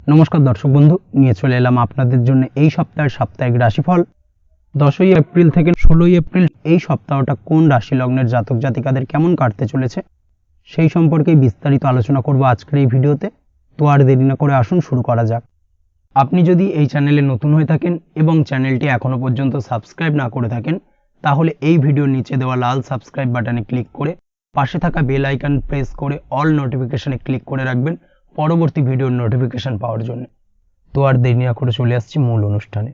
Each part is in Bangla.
নমস্কার দর্শক বন্ধু, নিয়ে চলে এলাম আপনাদের জন্য এই সপ্তাহের সাপ্তাহিক রাশিফল 10ই এপ্রিল থেকে 16ই এপ্রিল। এই সপ্তাহটা কোন রাশি লগ্নের জাতক জাতিকাদের কেমন কাটতে চলেছে সেই সম্পর্কে বিস্তারিত আলোচনা করব আজকের এই ভিডিওতে। তো আর দেরি না করে আসুন শুরু করা যাক। আপনি যদি এই চ্যানেলে নতুন হয়ে থাকেন এবং চ্যানেলটি এখনো পর্যন্ত সাবস্ক্রাইব না করে থাকেন, তাহলে এই ভিডিওর নিচে দেওয়া লাল সাবস্ক্রাইব বাটনে ক্লিক করে পাশে থাকা বেল আইকন প্রেস করে অল নোটিফিকেশনে ক্লিক করে রাখবেন পরবর্তী ভিডিওর নোটিফিকেশন পাওয়ার জন্য। তো আর দেরি না করে চলে আসছি মূল অনুষ্ঠানে।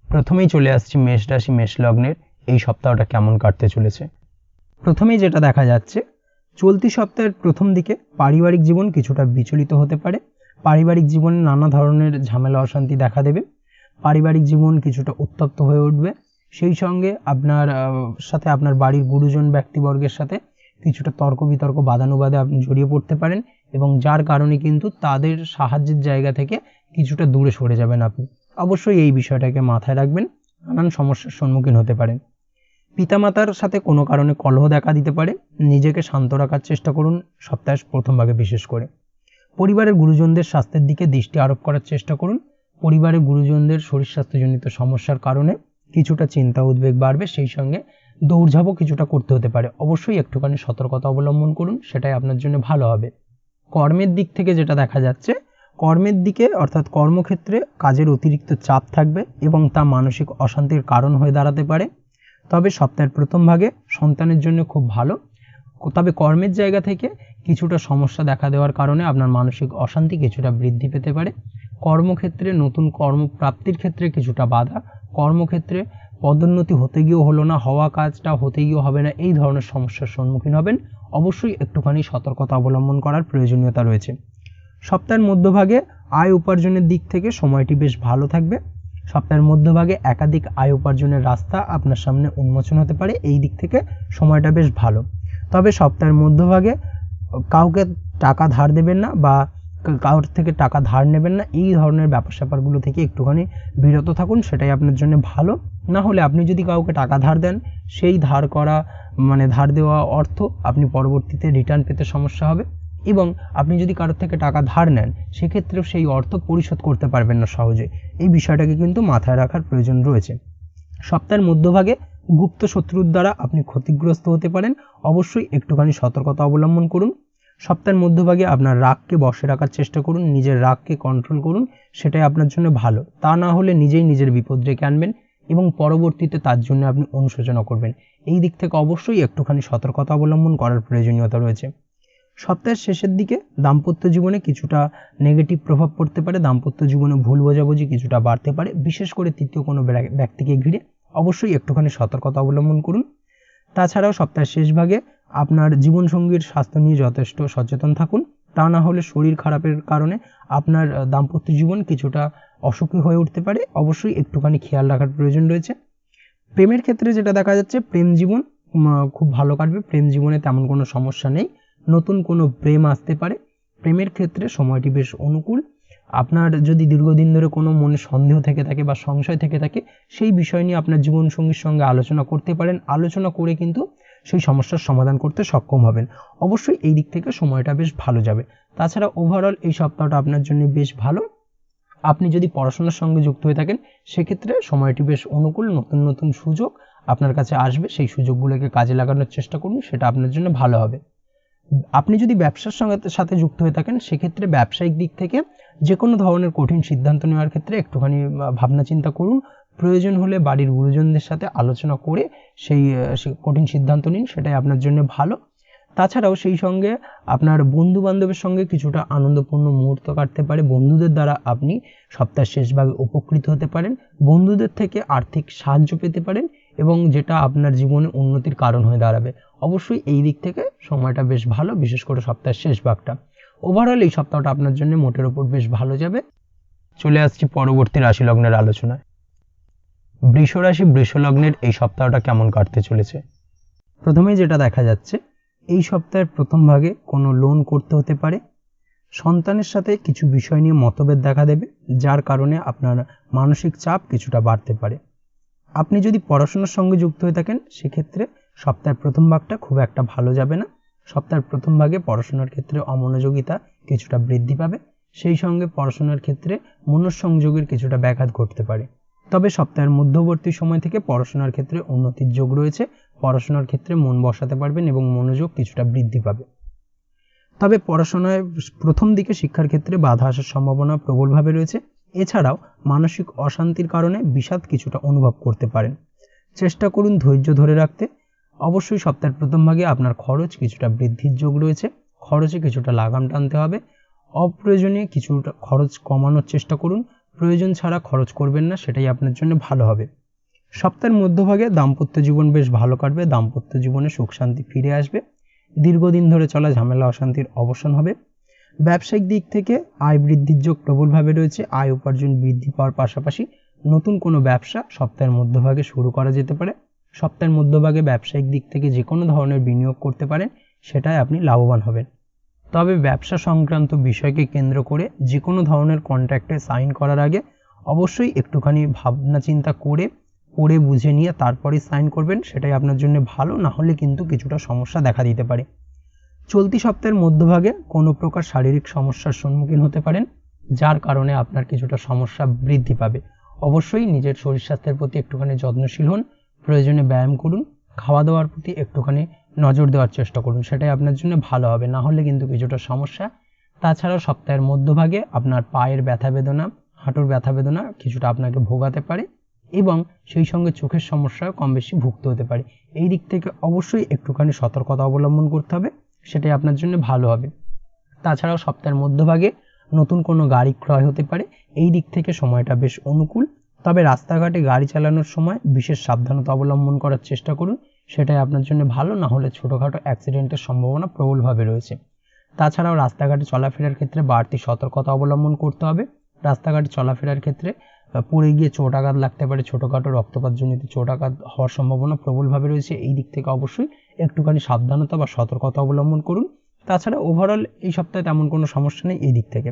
প্রথমেই চলে আসছি মেষ রাশি মেষ লগ্নের এই সপ্তাহটা কেমন কাটতে চলেছে। প্রথমেই যেটা দেখা যাচ্ছে, চলতি সপ্তাহের প্রথম দিকে পারিবারিক জীবন কিছুটা বিচলিত হতে পারে। পারিবারিক জীবনে নানা ধরনের ঝামেলা অশান্তি দেখা দেবে। পারিবারিক জীবন কিছুটা উত্তপ্ত হয়ে উঠবে। সেই সঙ্গে আপনার সাথে আপনার বাড়ির গুরুজন ব্যক্তিবর্গের সাথে কিছুটা তর্ক বিতর্ক বাদানুবাদে আপনি জড়িয়ে পড়তে পারেন এবং যার কারণে কিন্তু তাদের সাহায্যের জায়গা থেকে কিছুটা দূরে সরে যাবেন আপনি। অবশ্যই এই বিষয়টাকে মাথায় রাখবেন, নানান সমস্যার সম্মুখীন হতে পারেন। পিতামাতার সাথে কোনো কারণে কলহ দেখা দিতে পারে, নিজেকে শান্ত রাখার চেষ্টা করুন সপ্তাহের প্রথম ভাগে বিশেষ করে। পরিবারের গুরুজনদের স্বাস্থ্যের দিকে দৃষ্টি আরোপ করার চেষ্টা করুন। পরিবারের গুরুজনদের শরীর স্বাস্থ্যজনিত সমস্যার কারণে কিছুটা চিন্তা উদ্বেগ বাড়বে, সেই সঙ্গে দৌড়ঝাঁপও কিছুটা করতে হতে পারে। অবশ্যই একটুখানি সতর্কতা অবলম্বন করুন, সেটাই আপনার জন্য ভালো হবে। কর্মের দিক থেকে যেটা দেখা যাচ্ছে, কর্মের দিকে অর্থাৎ কর্মক্ষেত্রে কাজের অতিরিক্ত চাপ থাকবে এবং তা মানসিক অশান্তির কারণ হয়ে দাঁড়াতে পারে। তবে সপ্তাহের প্রথম ভাগে সন্তানের জন্য খুব ভালো। তবে কর্মের জায়গা থেকে কিছুটা সমস্যা দেখা দেওয়ার কারণে আপনার মানসিক অশান্তি কিছুটা বৃদ্ধি পেতে পারে। কর্মক্ষেত্রে নতুন কর্মপ্রাপ্তির ক্ষেত্রে কিছুটা বাধা, কর্মক্ষেত্রে পদোন্নতি হতে গিয়েও হলো না, হওয়া কাজটা হতে গিয়েও হবে না, এই ধরনের সমস্যার সম্মুখীন হবেন। অবশ্যই একটুখানি সতর্কতা অবলম্বন করার প্রয়োজনীয়তা রয়েছে। সপ্তাহের মধ্যভাগে আয় উপার্জনের দিক থেকে সময়টি বেশ ভালো থাকবে। সপ্তাহের মধ্যভাগে একাধিক আয় উপার্জনের রাস্তা আপনার সামনে উন্মোচন হতে পারে, এই দিক থেকে সময়টা বেশ ভালো। তবে সপ্তাহের মধ্যভাগে কাউকে টাকা ধার দেবেন না বা কারোর থেকে টাকা ধার নেবেন না, এই ধরনের ব্যাপার স্যাপারগুলো থেকে একটুখানি বিরত থাকুন, সেটাই আপনার জন্য ভালো। না হলে আপনি যদি কাউকে টাকা ধার দেন, সেই ধার করা ধার দেওয়া অর্থ আপনি পরবর্তীতে রিটার্ন পেতে সমস্যা হবে এবং আপনি যদি কারোর থেকে টাকা ধার নেন সেক্ষেত্রেও সেই অর্থ পরিশোধ করতে পারবেন না সহজে। এই বিষয়টাকে কিন্তু মাথায় রাখার প্রয়োজন রয়েছে। সপ্তাহের মধ্যভাগে গুপ্ত শত্রুর দ্বারা আপনি ক্ষতিগ্রস্ত হতে পারেন, অবশ্যই একটুখানি সতর্কতা অবলম্বন করুন। সপ্তাহের মধ্যভাগে আপনার রাগকে বশে রাখার চেষ্টা করুন, নিজের রাগকে কন্ট্রোল করুন, সেটাই আপনার জন্য ভালো। তা না হলে নিজেই নিজের বিপদ ডেকে আনবেন এবং পরবর্তীতে তার জন্য আপনি অনুশোচনা করবেন। এই দিক থেকে অবশ্যই একটুখানি সতর্কতা অবলম্বন করার প্রয়োজনীয়তা রয়েছে। সপ্তাহের শেষের দিকে দাম্পত্য জীবনে কিছুটা নেগেটিভ প্রভাব পড়তে পারে, দাম্পত্য জীবনে ভুল বোঝাবুঝি কিছুটা বাড়তে পারে, বিশেষ করে তৃতীয় কোনো ব্যক্তিকে ঘিরে। অবশ্যই একটুখানি সতর্কতা অবলম্বন করুন। তাছাড়াও সপ্তাহের শেষ ভাগে আপনার জীবনসঙ্গীর স্বাস্থ্য নিয়ে যথেষ্ট সচেতন থাকুন, তা না হলে শরীর খারাপের কারণে আপনার দাম্পত্য জীবন কিছুটা অসুখী হয়ে উঠতে পারে। অবশ্যই একটুখানি খেয়াল রাখার প্রয়োজন রয়েছে। প্রেমের ক্ষেত্রে যেটা দেখা যাচ্ছে, প্রেম জীবন খুব ভালো কাটবে, প্রেম জীবনে তেমন কোনো সমস্যা নেই, নতুন কোনো প্রেম আসতে পারে। প্রেমের ক্ষেত্রে সময়টি বেশ অনুকূল। আপনার যদি দীর্ঘদিন ধরে কোনো মনে সন্দেহ থেকে থাকে বা সংশয় থেকে থাকে, সেই বিষয় নিয়ে আপনার জীবনসঙ্গীর সঙ্গে আলোচনা করতে পারেন। আলোচনা করে কিন্তু সেই সমস্যার সমাধান করতে সক্ষম হবেন। অবশ্যই এই দিক থেকে সময়টা বেশ ভালো যাবে। তাছাড়া ওভারঅল এই সপ্তাহটা আপনার জন্য বেশ ভালো। আপনি যদি পড়াশোনার সঙ্গে যুক্ত হয়ে থাকেন সেক্ষেত্রে সময়টি বেশ অনুকূল, নতুন নতুন সুযোগ আপনার কাছে আসবে, সেই সুযোগগুলোকে কাজে লাগানোর চেষ্টা করুন, সেটা আপনার জন্য ভালো হবে। আপনি যদি ব্যবসার সাথে যুক্ত হয়ে থাকেন সেক্ষেত্রে ব্যবসায়িক দিক থেকে যে কোনো ধরনের কঠিন সিদ্ধান্ত নেওয়ার ক্ষেত্রে একটুখানি ভাবনা চিন্তা করুন। প্রয়োজন হলে বাড়ির গুরুজনদের সাথে আলোচনা করে সেই কঠিন সিদ্ধান্ত নিন, সেটাই আপনার জন্য ভালো। তাছাড়াও সেই সঙ্গে আপনার বন্ধু বান্ধবের সঙ্গে কিছুটা আনন্দপূর্ণ মুহূর্ত কাটতে পারে, বন্ধুদের দ্বারা আপনি সপ্তাহের শেষভাগে উপকৃত হতে পারেন, বন্ধুদের থেকে আর্থিক সাহায্য পেতে পারেন এবং যেটা আপনার জীবনে উন্নতির কারণ হয়ে দাঁড়াবে। অবশ্যই এই দিক থেকে সময়টা বেশ ভালো, বিশেষ করে সপ্তাহের শেষ ভাগটা। ওভারঅল এই সপ্তাহটা আপনার জন্য মোটের উপর বেশ ভালো যাবে। চলে আসছি পরবর্তী রাশি লগ্নের আলোচনায়। বৃষ রাশি বৃষ লগ্নের এই সপ্তাহটা কেমন কাটতে চলেছে। প্রথমেই যেটা দেখা যাচ্ছে, এই সপ্তাহের প্রথম ভাগে কোনো লোন করতে হতে পারে। সন্তানের সাথে কিছু বিষয় নিয়ে মতভেদ দেখা দেবে, যার কারণে আপনার মানসিক চাপ কিছুটা বাড়তে পারে। আপনি যদি পড়াশোনার সঙ্গে যুক্ত হয়ে থাকেন সেক্ষেত্রে সপ্তাহের প্রথম ভাগটা খুব একটা ভালো যাবে না। সপ্তাহের প্রথম ভাগে পড়াশোনার ক্ষেত্রে অমনোযোগিতা কিছুটা বৃদ্ধি পাবে, সেই সঙ্গে পড়াশোনার ক্ষেত্রে মনঃসংযোগের কিছুটা ব্যাঘাত ঘটতে পারে। তবে সপ্তাহের মধ্যবর্তী সময় থেকে পড়াশোনার ক্ষেত্রে উন্নতির যোগ রয়েছে। পড়াশোনার ক্ষেত্রে মন বসাতে পারবেন এবং মনোযোগ কিছুটা বৃদ্ধি পাবে। তবে পড়াশোনায় প্রথম দিকে শিক্ষার ক্ষেত্রে বাধা আসার সম্ভাবনা প্রবলভাবে রয়েছে। এছাড়াও মানসিক অশান্তির কারণে বিষাদ কিছুটা অনুভব করতে পারেন। চেষ্টা করুন ধৈর্য ধরে রাখতে। অবশ্যই সপ্তাহের প্রথম ভাগে আপনার খরচ কিছুটা বৃদ্ধির যোগ রয়েছে। খরচে কিছুটা লাগাম টানতে হবে। অপ্রয়োজনীয় কিছুটা খরচ কমানোর চেষ্টা করুন। প্রয়োজন ছাড়া খরচ করবেন না, সেটাই আপনার জন্য ভালো হবে। সপ্তাহের মধ্যভাগে দাম্পত্য জীবন বেশ ভালো কাটবে। দাম্পত্য জীবনে সুখ শান্তি ফিরে আসবে। দীর্ঘদিন ধরে চলা ঝামেলা অশান্তির অবসান হবে। ব্যবসায়িক দিক থেকে আয় বৃদ্ধির যোগ প্রবলভাবে রয়েছে। আয় উপার্জন বৃদ্ধি পাওয়ার পাশাপাশি নতুন কোনো ব্যবসা সপ্তাহের মধ্যভাগে শুরু করা যেতে পারে। সপ্তাহের মধ্যভাগে ব্যবসায়িক দিক থেকে যে কোনো ধরনের বিনিয়োগ করতে পারেন, সেটাই আপনি লাভবান হবেন। তবে ব্যবসা সংক্রান্ত বিষয়কে কেন্দ্র করে যে কোনো ধরনের কন্ট্রাক্টে সাইন করার আগে অবশ্যই একটুখানি ভাবনা চিন্তা করে পড়ে বুঝে নিয়ে তারপরে সাইন করবেন, সেটাই আপনার জন্য ভালো। না হলে কিন্তু কিছুটা সমস্যা দেখা দিতে পারে। চলতি সপ্তাহের মধ্যভাগে কোনো প্রকার শারীরিক সমস্যার সম্মুখীন হতে পারেন, যার কারণে আপনার কিছুটা সমস্যা বৃদ্ধি পাবে। অবশ্যই নিজের শরীর স্বাস্থ্যের প্রতি একটুখানি যত্নশীল হন। প্রয়োজনে ব্যায়াম করুন। খাওয়া দাওয়ার প্রতি একটুখানি নজর দেওয়ার চেষ্টা করুন, সেটাই আপনার জন্য ভালো হবে। না হলে কিন্তু কিছুটা সমস্যা। তাছাড়াও সপ্তাহের মধ্যভাগে আপনার পায়ের ব্যথা বেদনা, হাঁটুর ব্যথা বেদনা কিছুটা আপনাকে ভোগাতে পারে এবং সেই সঙ্গে চোখের সমস্যাও কম বেশি ভুগতে হতে পারে। এই দিক থেকে অবশ্যই একটুখানি সতর্কতা অবলম্বন করতে হবে, সেটাই আপনার জন্য ভালো হবে। তাছাড়াও সপ্তাহের মধ্যভাগে নতুন কোনো গাড়ি ক্রয় হতে পারে। এই দিক থেকে সময়টা বেশ অনুকূল। তবে রাস্তাঘাটে গাড়ি চালানোর সময় বিশেষ সাবধানতা অবলম্বন করার চেষ্টা করুন, সেটাই আপনার জন্য ভালো। না হলে ছোটোখাটো অ্যাক্সিডেন্টের সম্ভাবনা প্রবলভাবে রয়েছে। তাছাড়াও রাস্তাঘাটে চলাফেরার ক্ষেত্রে বাড়তি সতর্কতা অবলম্বন করতে হবে। রাস্তাঘাটে চলাফেরার ক্ষেত্রে পড়ে গিয়ে চোট আঘাত লাগতে পারে। ছোটোখাটো রক্তপাতজনিত চোট আঘাত হওয়ার সম্ভাবনা প্রবলভাবে রয়েছে। এই দিক থেকে অবশ্যই একটুখানি সাবধানতা বা সতর্কতা অবলম্বন করুন। তাছাড়া ওভারঅল এই সপ্তাহে তেমন কোনো সমস্যা নেই এই দিক থেকে।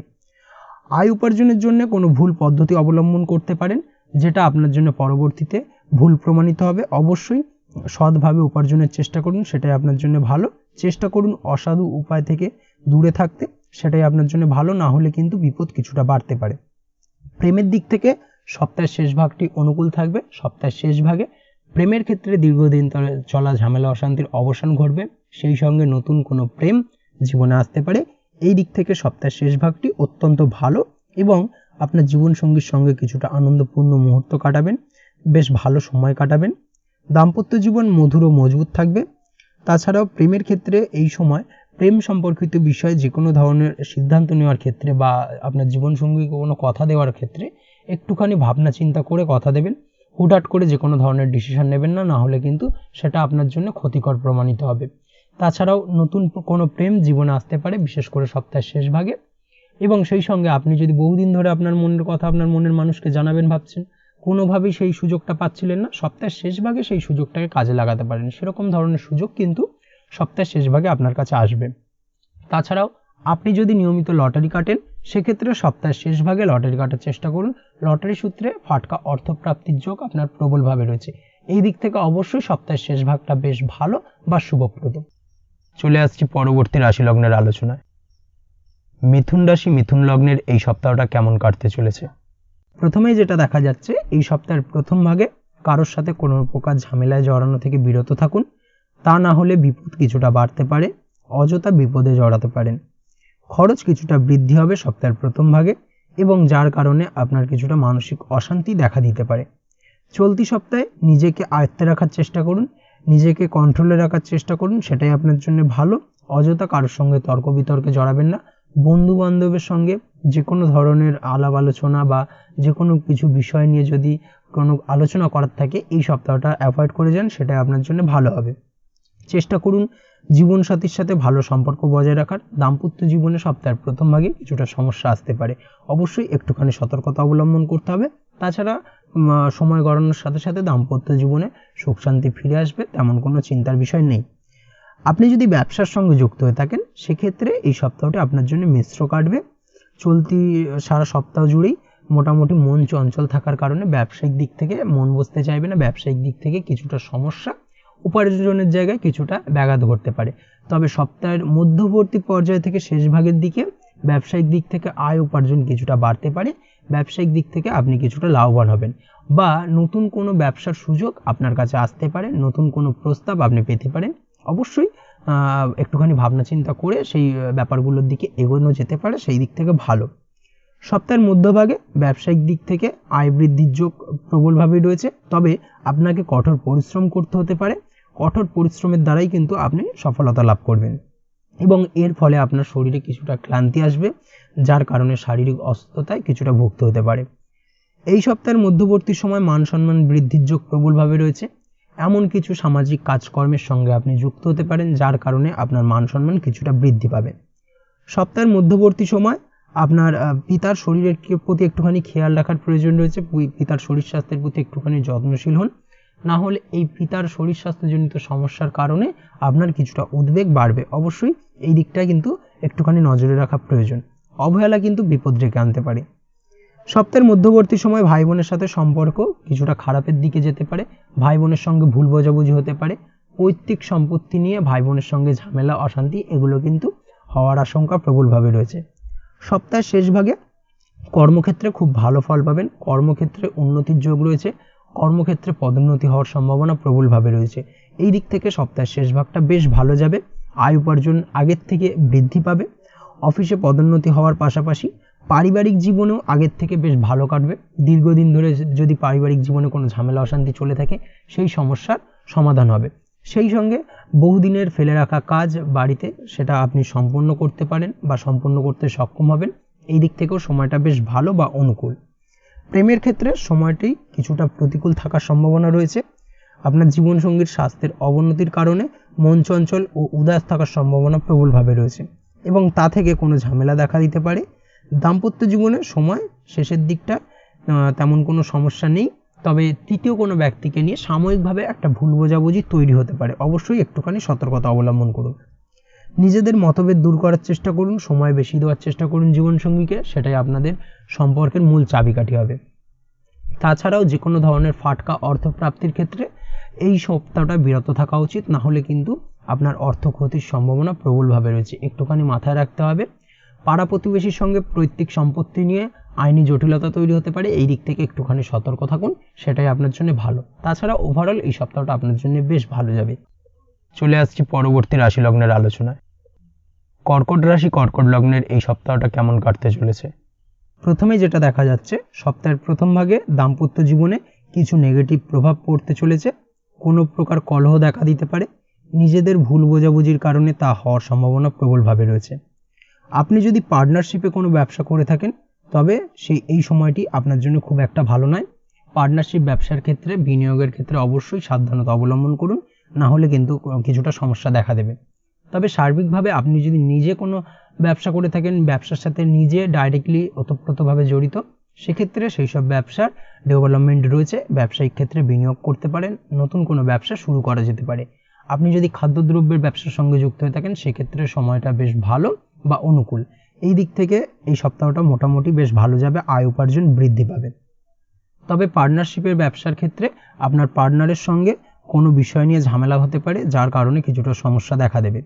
আয় উপার্জনের জন্য কোনো ভুল পদ্ধতি অবলম্বন করতে পারেন, যেটা আপনার জন্য পরবর্তীতে ভুল প্রমাণিত হবে। অবশ্যই সৎভাবে উপার্জনের চেষ্টা করুন, সেটাই আপনার জন্য ভালো। চেষ্টা করুন অসাধু উপায় থেকে দূরে থাকতে, সেটাই আপনার জন্য ভালো। না হলে কিন্তু বিপদ কিছুটা বাড়তে পারে। প্রেমের দিক থেকে সপ্তাহের শেষ ভাগটি অনুকূল থাকবে। সপ্তাহের শেষ ভাগে প্রেমের ক্ষেত্রে দীর্ঘদিন ধরে চলা ঝামেলা অশান্তির অবসান ঘটবে। সেই সঙ্গে নতুন কোনো প্রেম জীবনে আসতে পারে। এই দিক থেকে সপ্তাহের শেষ ভাগটি অত্যন্ত ভালো এবং আপনার জীবনসঙ্গীর সঙ্গে কিছুটা আনন্দপূর্ণ মুহূর্ত কাটাবেন, বেশ ভালো সময় কাটাবেন। দাম্পত্য জীবন মধুর ও মজবুত থাকবে। তাছাড়াও প্রেমের ক্ষেত্রে এই সময় প্রেম সম্পর্কিত বিষয়ে যে কোনো ধরনের সিদ্ধান্ত নেওয়ার ক্ষেত্রে বা আপনার জীবনসঙ্গীকে কোনো কথা দেওয়ার ক্ষেত্রে একটুখানি ভাবনা চিন্তা করে কথা দেবেন। হুটহাট করে যে কোনো ধরনের ডিসিশন নেবেন না, না হলে কিন্তু সেটা আপনার জন্য ক্ষতিকর প্রমাণিত হবে। তাছাড়াও নতুন কোনো প্রেম জীবনে আসতে পারে, বিশেষ করে সপ্তাহের শেষ ভাগে। এবং সেই সঙ্গে আপনি যদি বহুদিন ধরে আপনার মনের কথা আপনার মনের মানুষকে জানাবেন ভাবছেন, কোনোভাবেই সেই সুযোগটা পাচ্ছিলেন না, সপ্তাহের শেষ ভাগে সেই সুযোগটাকে কাজে লাগাতে পারেন। সেরকম ধরনের সুযোগ কিন্তু সপ্তাহের শেষ ভাগে আপনার কাছে আসবে। তাছাড়াও আপনি যদি নিয়মিত লটারি কাটেন, সেক্ষেত্রে সপ্তাহের শেষ ভাগে লটারি কাটার চেষ্টা করুন। লটারি সূত্রে ফাটকা অর্থপ্রাপ্তির যোগ আপনার প্রবলভাবে রয়েছে। এই দিক থেকে অবশ্যই সপ্তাহের শেষ ভাগটা বেশ ভালো বা শুভপ্রদ। চলে আসছি পরবর্তী রাশি লগ্নের আলোচনায়। মিথুন রাশি মিথুন লগ্নের এই সপ্তাহটা কেমন কাটতে চলেছে? প্রথমেই যেটা দেখা যাচ্ছে, এই সপ্তাহের প্রথম ভাগে কারোর সাথে কোনো প্রকার ঝামেলায় জড়ানো থেকে বিরত থাকুন। তা না হলে বিপদ কিছুটা বাড়তে পারে, অযথা বিপদে জড়াতে পারেন। খরচ কিছুটা বৃদ্ধি হবে সপ্তাহের প্রথম ভাগে এবং যার কারণে আপনার কিছুটা মানসিক অশান্তি দেখা দিতে পারে। চলতি সপ্তাহে নিজেকে আয়ত্তে রাখার চেষ্টা করুন, নিজেকে কন্ট্রোলে রাখার চেষ্টা করুন, সেটাই আপনার জন্য ভালো। অযথা কারোর সঙ্গে তর্ক বিতর্কে জড়াবেন না। বন্ধু বান্ধবের সঙ্গে যে কোনো ধরনের আলাপ আলোচনা বা যে কোনো কিছু বিষয় নিয়ে যদি কোনো আলোচনা করার থাকে, এই সপ্তাহটা অ্যাভয়েড করে যান, সেটাই আপনার জন্য ভালো হবে। চেষ্টা করুন জীবনসাথীর সাথে ভালো সম্পর্ক বজায় রাখার। দাম্পত্য জীবনে সপ্তাহের প্রথম ভাগে কিছুটা সমস্যা আসতে পারে, অবশ্যই একটুখানি সতর্কতা অবলম্বন করতে হবে। তাছাড়া সময় গড়ানোর সাথে সাথে দাম্পত্য জীবনে সুখ শান্তি ফিরে আসবে, তেমন কোনো চিন্তার বিষয় নেই। আপনি যদি ব্যবসার সঙ্গে যুক্ত হয়ে থাকেন, সেক্ষেত্রে এই সপ্তাহটি আপনার জন্য মিশ্র কাটবে। চলতি সারা সপ্তাহ জুড়েই মোটামুটি মন চঞ্চল থাকার কারণে ব্যবসায়িক দিক থেকে মন বসতে চাইবে না। ব্যবসায়িক দিক থেকে কিছুটা সমস্যা, উপার্জনের জায়গায় কিছুটা ব্যাঘাত ঘটতে পারে। তবে সপ্তাহের মধ্যবর্তী পর্যায় থেকে শেষ ভাগের দিকে ব্যবসায়িক দিক থেকে আয় উপার্জন কিছুটা বাড়তে পারে, ব্যবসায়িক দিক থেকে আপনি কিছুটা লাভবান হবেন, বা নতুন কোনো ব্যবসার সুযোগ আপনার কাছে আসতে পারে, নতুন কোনো প্রস্তাব আপনি পেতে পারেন। অবশ্যই একটুখানি ভাবনা চিন্তা করে সেই ব্যাপারগুলোর দিকে এগোনো যেতে পারে, সেই দিক থেকে ভালো। সপ্তাহের মধ্যভাগে ব্যবসায়িক দিক থেকে আয় বৃদ্ধির যোগ প্রবলভাবে রয়েছে, তবে আপনাকে কঠোর পরিশ্রম করতে হতে পারে। কঠোর পরিশ্রমের দ্বারাই কিন্তু আপনি সফলতা লাভ করবেন, এবং এর ফলে আপনার শরীরে কিছুটা ক্লান্তি আসবে, যার কারণে শারীরিক অসুস্থতায় কিছুটা ভুগতে হতে পারে। এই সপ্তাহের মধ্যবর্তী সময় মান সম্মান বৃদ্ধির যোগ প্রবলভাবে রয়েছে। এমন কিছু সামাজিক কাজকর্মের সঙ্গে আপনি যুক্ত হতে পারেন, যার কারণে আপনার মান সম্মান কিছুটা বৃদ্ধি পাবে। সপ্তাহের মধ্যবর্তী সময় আপনার পিতার শরীরের প্রতি একটুখানি খেয়াল রাখার প্রয়োজন রয়েছে। পিতার শরীর স্বাস্থ্যের প্রতি একটুখানি যত্নশীল হন, না হলে এই পিতার শরীর স্বাস্থ্যজনিত সমস্যার কারণে আপনার কিছুটা উদ্বেগ বাড়বে। অবশ্যই এই দিকটা কিন্তু একটুখানি নজরে রাখা প্রয়োজন। অবহেলা কিন্তু বিপদ ডেকে আনতে পারে। সপ্তাহের মধ্যবর্তী সময় ভাই বোনের সাথে সম্পর্ক কিছুটা খারাপের দিকে যেতে পারে, ভাই বোনের সঙ্গে ভুল বোঝাবুঝি হতে পারে, পৈতৃক সম্পত্তি নিয়ে ভাই বোনের সঙ্গে ঝামেলা অশান্তি এগুলো কিন্তু হওয়ার আশঙ্কা প্রবলভাবে রয়েছে। সপ্তাহের শেষ ভাগে কর্মক্ষেত্রে খুব ভালো ফল পাবেন, কর্মক্ষেত্রে উন্নতির যোগ রয়েছে, কর্মক্ষেত্রে পদোন্নতি হওয়ার সম্ভাবনা প্রবলভাবে রয়েছে। এই দিক থেকে সপ্তাহের শেষ ভাগটা বেশ ভালো যাবে, আয় উপার্জন আগের থেকে বৃদ্ধি পাবে, অফিসে পদোন্নতি হওয়ার পাশাপাশি পারিবারিক জীবনেও আগের থেকে বেশ ভালো কাটবে। দীর্ঘদিন ধরে যদি পারিবারিক জীবনে কোনো ঝামেলা অশান্তি চলে থাকে, সেই সমস্যার সমাধান হবে। সেই সঙ্গে বহুদিনের ফেলে রাখা কাজ বাড়িতে সেটা আপনি সম্পূর্ণ করতে পারেন বা সম্পূর্ণ করতে সক্ষম হবেন। এই দিক থেকেও সময়টা বেশ ভালো বা অনুকূল। প্রেমের ক্ষেত্রে সময়টি কিছুটা প্রতিকূল থাকার সম্ভাবনা রয়েছে। আপনার জীবনসঙ্গীর স্বাস্থ্যের অবনতির কারণে মন চঞ্চল ও উদাস থাকার সম্ভাবনা প্রবলভাবে রয়েছে, এবং তা থেকে কোনো ঝামেলা দেখা দিতে পারে। দাম্পত্য জীবনে সময় শেষের দিকটা তেমন কোনো সমস্যা নেই, তবে তৃতীয় কোনো ব্যক্তিকে নিয়ে সাময়িকভাবে একটা ভুল বোঝাবুঝি তৈরি হতে পারে। অবশ্যই একটুখানি সতর্কতা অবলম্বন করুন। নিজেদের মতভেদ দূর করার চেষ্টা করুন, সময় বেশি দেওয়ার চেষ্টা করুন জীবনসঙ্গীকে, সেটাই আপনাদের সম্পর্কের মূল চাবিকাঠি হবে। তাছাড়াও যে কোনো ধরনের ফাটকা অর্থপ্রাপ্তির ক্ষেত্রে এই সপ্তাহটা বিরত থাকা উচিত, না হলে কিন্তু আপনার অর্থ ক্ষতির সম্ভাবনা প্রবলভাবে রয়েছে, একটুখানি মাথায় রাখতে হবে। পাড়া প্রতিবেশীর সঙ্গে পৈতৃক সম্পত্তি নিয়ে আইনি জটিলতা তৈরি হতে পারে, এই দিক থেকে একটুখানি সতর্ক থাকুন, সেটাই আপনার জন্য ভালো। তাছাড়া ওভারঅল এই সপ্তাহটা আপনার জন্য বেশ ভালো যাবে। চলে আসছি পরবর্তী রাশি লগ্নের আলোচনায়। কর্কট রাশি কর্কট লগ্নের এই সপ্তাহটা কেমন কাটতে চলেছে? প্রথমে যেটা দেখা যাচ্ছে, সপ্তাহের প্রথম ভাগে দাম্পত্য জীবনে কিছু নেগেটিভ প্রভাব পড়তে চলেছে। কোনো প্রকার কলহ দেখা দিতে পারে, নিজেদের ভুল বোঝাবুঝির কারণে তা হওয়ার সম্ভাবনা প্রবলভাবে রয়েছে। আপনি যদি পার্টনারশিপে কোনো ব্যবসা করে থাকেন, তবে এই সময়টি আপনার জন্য খুব একটা ভালো নয়। পার্টনারশিপ ব্যবসার ক্ষেত্রে বিনিয়োগের ক্ষেত্রে অবশ্যই সাবধানতা অবলম্বন করুন, না হলে কিন্তু কিছুটা সমস্যা দেখা দেবে। তবে সার্বিকভাবে আপনি যদি নিজে কোনো ব্যবসা করে থাকেন, ব্যবসার সাথে নিজে ডাইরেক্টলি ওতপ্রোতভাবে জড়িত, সেক্ষেত্রে সেই সব ব্যবসার ডেভেলপমেন্ট রয়েছে, ব্যবসায়িক ক্ষেত্রে বিনিয়োগ করতে পারেন, নতুন কোনো ব্যবসা শুরু করা যেতে পারে। আপনি যদি খাদ্যদ্রব্যের ব্যবসার সঙ্গে যুক্ত হয়ে থাকেন, সেক্ষেত্রে সময়টা বেশ ভালো বা অনুকূল। এই দিক থেকে এই সপ্তাহটা মোটামুটি বেশ ভালো যাবে, আয় উপার্জন বৃদ্ধি পাবে। তবে পার্টনারশিপের ব্যবসার ক্ষেত্রে আপনার পার্টনারের সঙ্গে কোনো বিষয় নিয়ে ঝামেলা হতে পারে, যার কারণে কিছুটা সমস্যা দেখা দেবে।